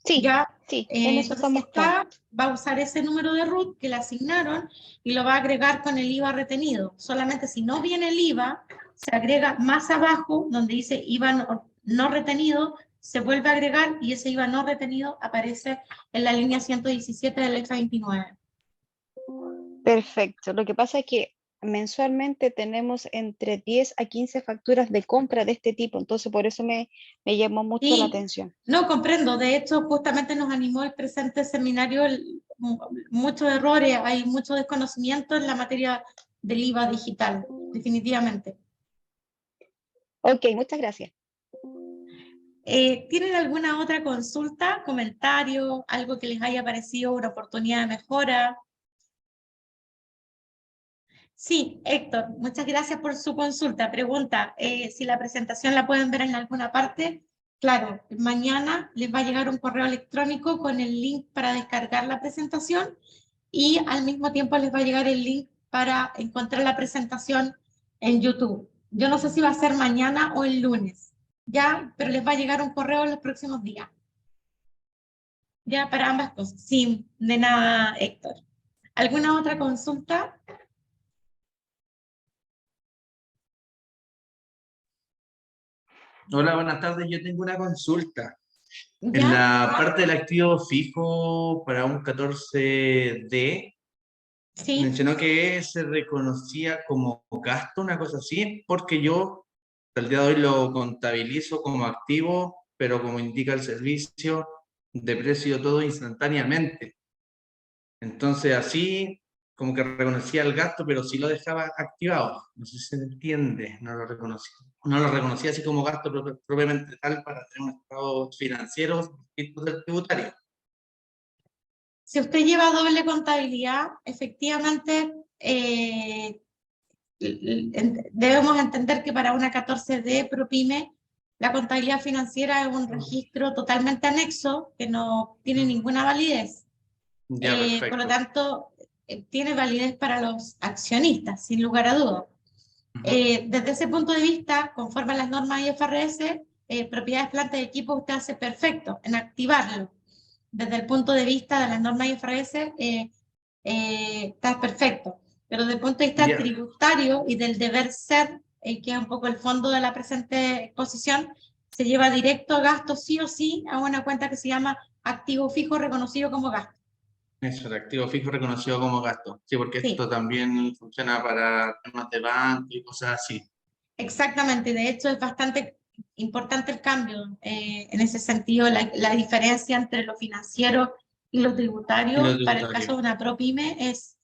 Sí, Ya Sí, en eso Entonces, si estamos está, va a usar ese número de RUT que le asignaron y lo va a agregar con el IVA retenido. Solamente si no viene el IVA, se agrega más abajo, donde dice IVA no retenido, se vuelve a agregar y ese IVA no retenido aparece en la línea 117 del EXA 29. Perfecto. Lo que pasa es que mensualmente tenemos entre 10 a 15 facturas de compra de este tipo, entonces por eso me llamó mucho la Sí, atención. no comprendo. De hecho, justamente nos animó el presente seminario muchos errores, hay mucho desconocimiento en la materia del IVA digital, definitivamente. Ok, muchas gracias. ¿Tienen alguna otra consulta, comentario, algo que les haya parecido una oportunidad de mejora? Sí, Héctor, muchas gracias por su consulta. Pregunta, si la presentación la pueden ver en alguna parte. Claro, mañana les va a llegar un correo electrónico con el link para descargar la presentación y al mismo tiempo les va a llegar el link para encontrar la presentación en YouTube. Yo no sé si va a ser mañana o el lunes, ya, pero les va a llegar un correo en los próximos días. Ya, para ambas cosas. Sí, de nada, Héctor. ¿Alguna otra consulta? Hola, buenas tardes. Yo tengo una consulta. En ¿Ya? la parte del activo fijo para un 14D, Sí. mencionó que se reconocía como gasto, una cosa así, porque yo al día de hoy lo contabilizo como activo, pero como indica el servicio, deprecio todo instantáneamente. Entonces así como que reconocía el gasto, pero sí lo dejaba activado. No sé si se entiende, no lo reconocía. No lo reconocía así como gasto propiamente tal para tener un estado financiero distinto del tributario. Si usted lleva doble contabilidad, efectivamente debemos entender que para una 14D ProPyme, la contabilidad financiera es un registro totalmente anexo que no tiene ninguna validez. Ya, Por lo perfecto. tanto, tiene validez para los accionistas, sin lugar a dudas. Ujú. Desde ese punto de vista, conforme a las normas IFRS, propiedades, plantas y equipos, usted hace perfecto en activarlo. Desde el punto de vista de las normas IFRS, está perfecto. Pero desde el punto de vista Ya, tributario y del deber ser, que es un poco el fondo de la presente exposición, se lleva directo a gasto sí o sí a una cuenta que se llama activo fijo reconocido como gasto. eso, el activo fijo reconocido como gasto. Sí, porque Sí. esto también funciona para temas de banco y cosas así. Exactamente, de hecho es bastante importante el cambio en ese sentido, la diferencia entre lo financiero y lo Y lo tributario para el caso tributario. de una ProPyme es,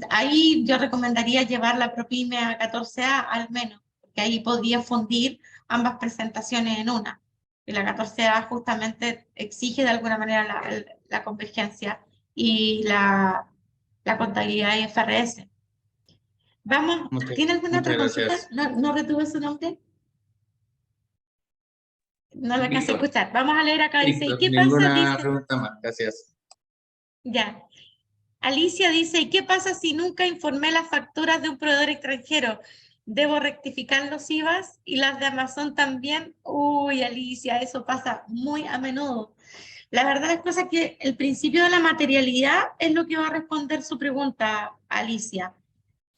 ahí yo recomendaría llevar la ProPyme a 14A al menos, porque ahí podría fundir ambas presentaciones en una. Y la 14A justamente exige de alguna manera la convergencia y la contabilidad IFRS. Vamos, ¿tiene alguna Muchas otra consulta? gracias. No retuve su nombre. No la alcancé a Víctor, escuchar. Vamos a leer acá, dice, ¿y Víctor, qué pasa? ninguna Dice, pregunta más. Gracias. ya. Alicia dice, ¿y qué pasa si nunca informé las facturas de un proveedor extranjero? ¿Debo rectificar los IVAs? Y las de Amazon también. Uy, Alicia, eso pasa muy a menudo. La verdad es cosa que el principio de la materialidad es lo que va a responder su pregunta, Alicia.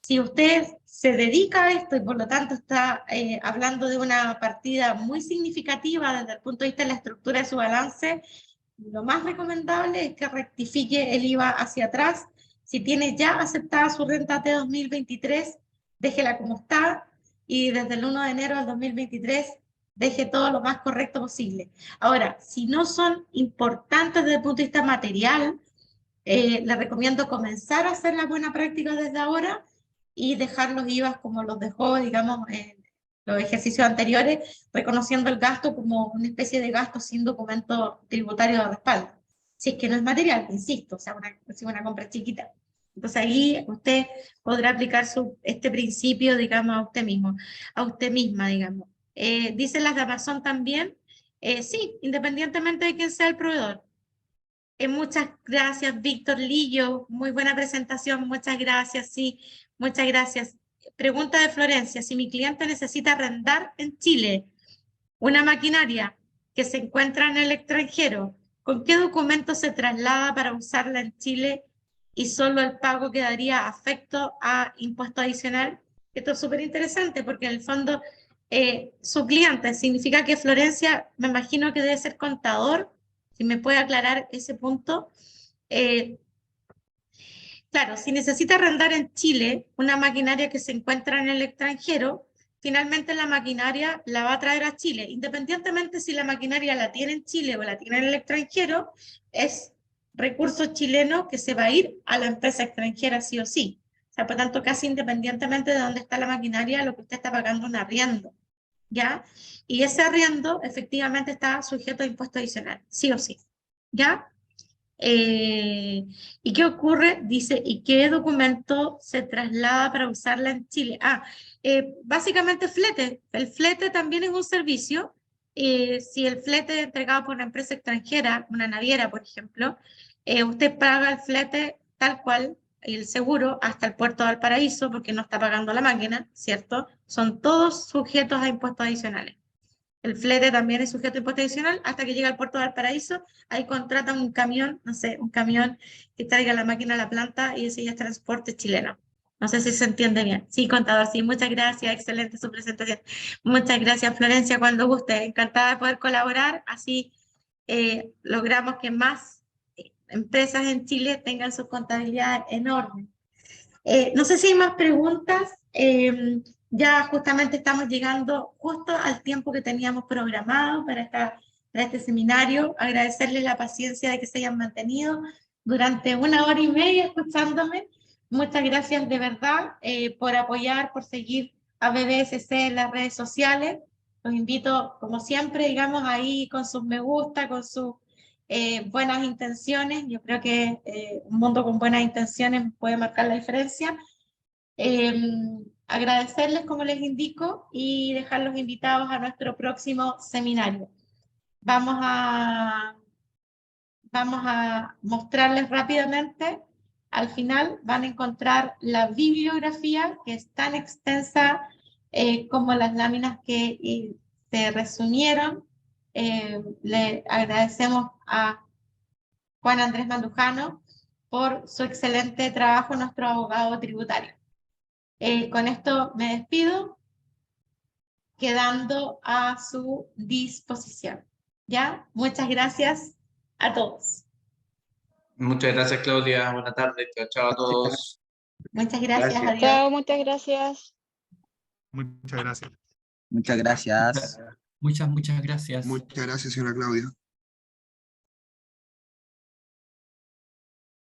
Si usted se dedica a esto y por lo tanto está hablando de una partida muy significativa desde el punto de vista de la estructura de su balance, lo más recomendable es que rectifique el IVA hacia atrás. Si tiene ya aceptada su renta T 2023, déjela como está y desde el 1 de enero del 2023 deje todo lo más correcto posible. Ahora, si no son importantes desde el punto de vista material, le recomiendo comenzar a hacer la buena práctica desde ahora y dejar los IVAs como los dejó, digamos, en los ejercicios anteriores, reconociendo el gasto como una especie de gasto sin documento tributario de respaldo. Si es que no es material, insisto, o sea, una compra chiquita. Entonces ahí usted podrá aplicar este principio, digamos, a usted mismo, a usted misma, digamos. Dicen las de Amazon también, sí, independientemente de quién sea el proveedor. Muchas gracias, Víctor Lillo. Muy buena presentación. Muchas gracias. Sí, muchas gracias. Pregunta de Florencia. Si mi cliente necesita arrendar en Chile una maquinaria que se encuentra en el extranjero, ¿Con qué documento se traslada para usarla en Chile y solo el pago quedaría afecto a impuesto adicional? Esto es súper interesante porque en el fondo su cliente significa que Florencia, me imagino que debe ser contador, si me puede aclarar ese punto. Claro, si necesita arrendar en Chile una maquinaria que se encuentra en el extranjero, finalmente la maquinaria la va a traer a Chile. Independientemente si la maquinaria la tiene en Chile o la tiene en el extranjero, es recurso chileno que se va a ir a la empresa extranjera sí o sí. O sea, por tanto, casi independientemente de dónde está la maquinaria, lo que usted está pagando es un arriendo, ¿ya? Y ese arriendo efectivamente está sujeto a impuesto adicional, sí o sí, ¿ya? ¿Y qué ocurre? Dice, ¿y qué documento se traslada para usarla en Chile? Básicamente flete. El flete también es un servicio. Si el flete es entregado por una empresa extranjera, una naviera, por ejemplo, usted paga el flete tal cual, y el seguro, hasta el puerto de Valparaíso, porque no está pagando la máquina, ¿cierto? Son todos sujetos a impuestos adicionales. El flete también es sujeto a impuesto adicional hasta que llega al puerto de Valparaíso. Ahí contratan un camión, no sé, un camión que traiga la máquina a la planta y ese ya es transporte chileno. No sé si se entiende bien. Sí, contador, sí, muchas gracias, excelente su presentación. Muchas gracias, Florencia, cuando guste. Encantada de poder colaborar, así logramos que más empresas en Chile tengan su contabilidad enorme. No sé si hay más preguntas. Ya justamente estamos llegando justo al tiempo que teníamos programado para este seminario. Agradecerles la paciencia de que se hayan mantenido durante 1 hora y media escuchándome. Muchas gracias de verdad por apoyar, por seguir a BBSC en las redes sociales. Los invito, como siempre, digamos, ahí con sus me gusta, con sus buenas intenciones. Yo creo que un mundo con buenas intenciones puede marcar la diferencia. Agradecerles, como les indico, y dejarlos invitados a nuestro próximo seminario. Vamos a mostrarles rápidamente. Al final van a encontrar la bibliografía, que es tan extensa como las láminas que se resumieron. Le agradecemos a Juan Andrés Mandujano por su excelente trabajo, nuestro abogado tributario. Con esto me despido, quedando a su disposición. ¿Ya? Muchas gracias a todos. Muchas gracias, Claudia. Buenas tardes. Chao, chao a todos. Muchas gracias, Gracias. adiós. Chao, muchas gracias. Muchas gracias. Muchas gracias. Muchas gracias. Muchas gracias, señora Claudia.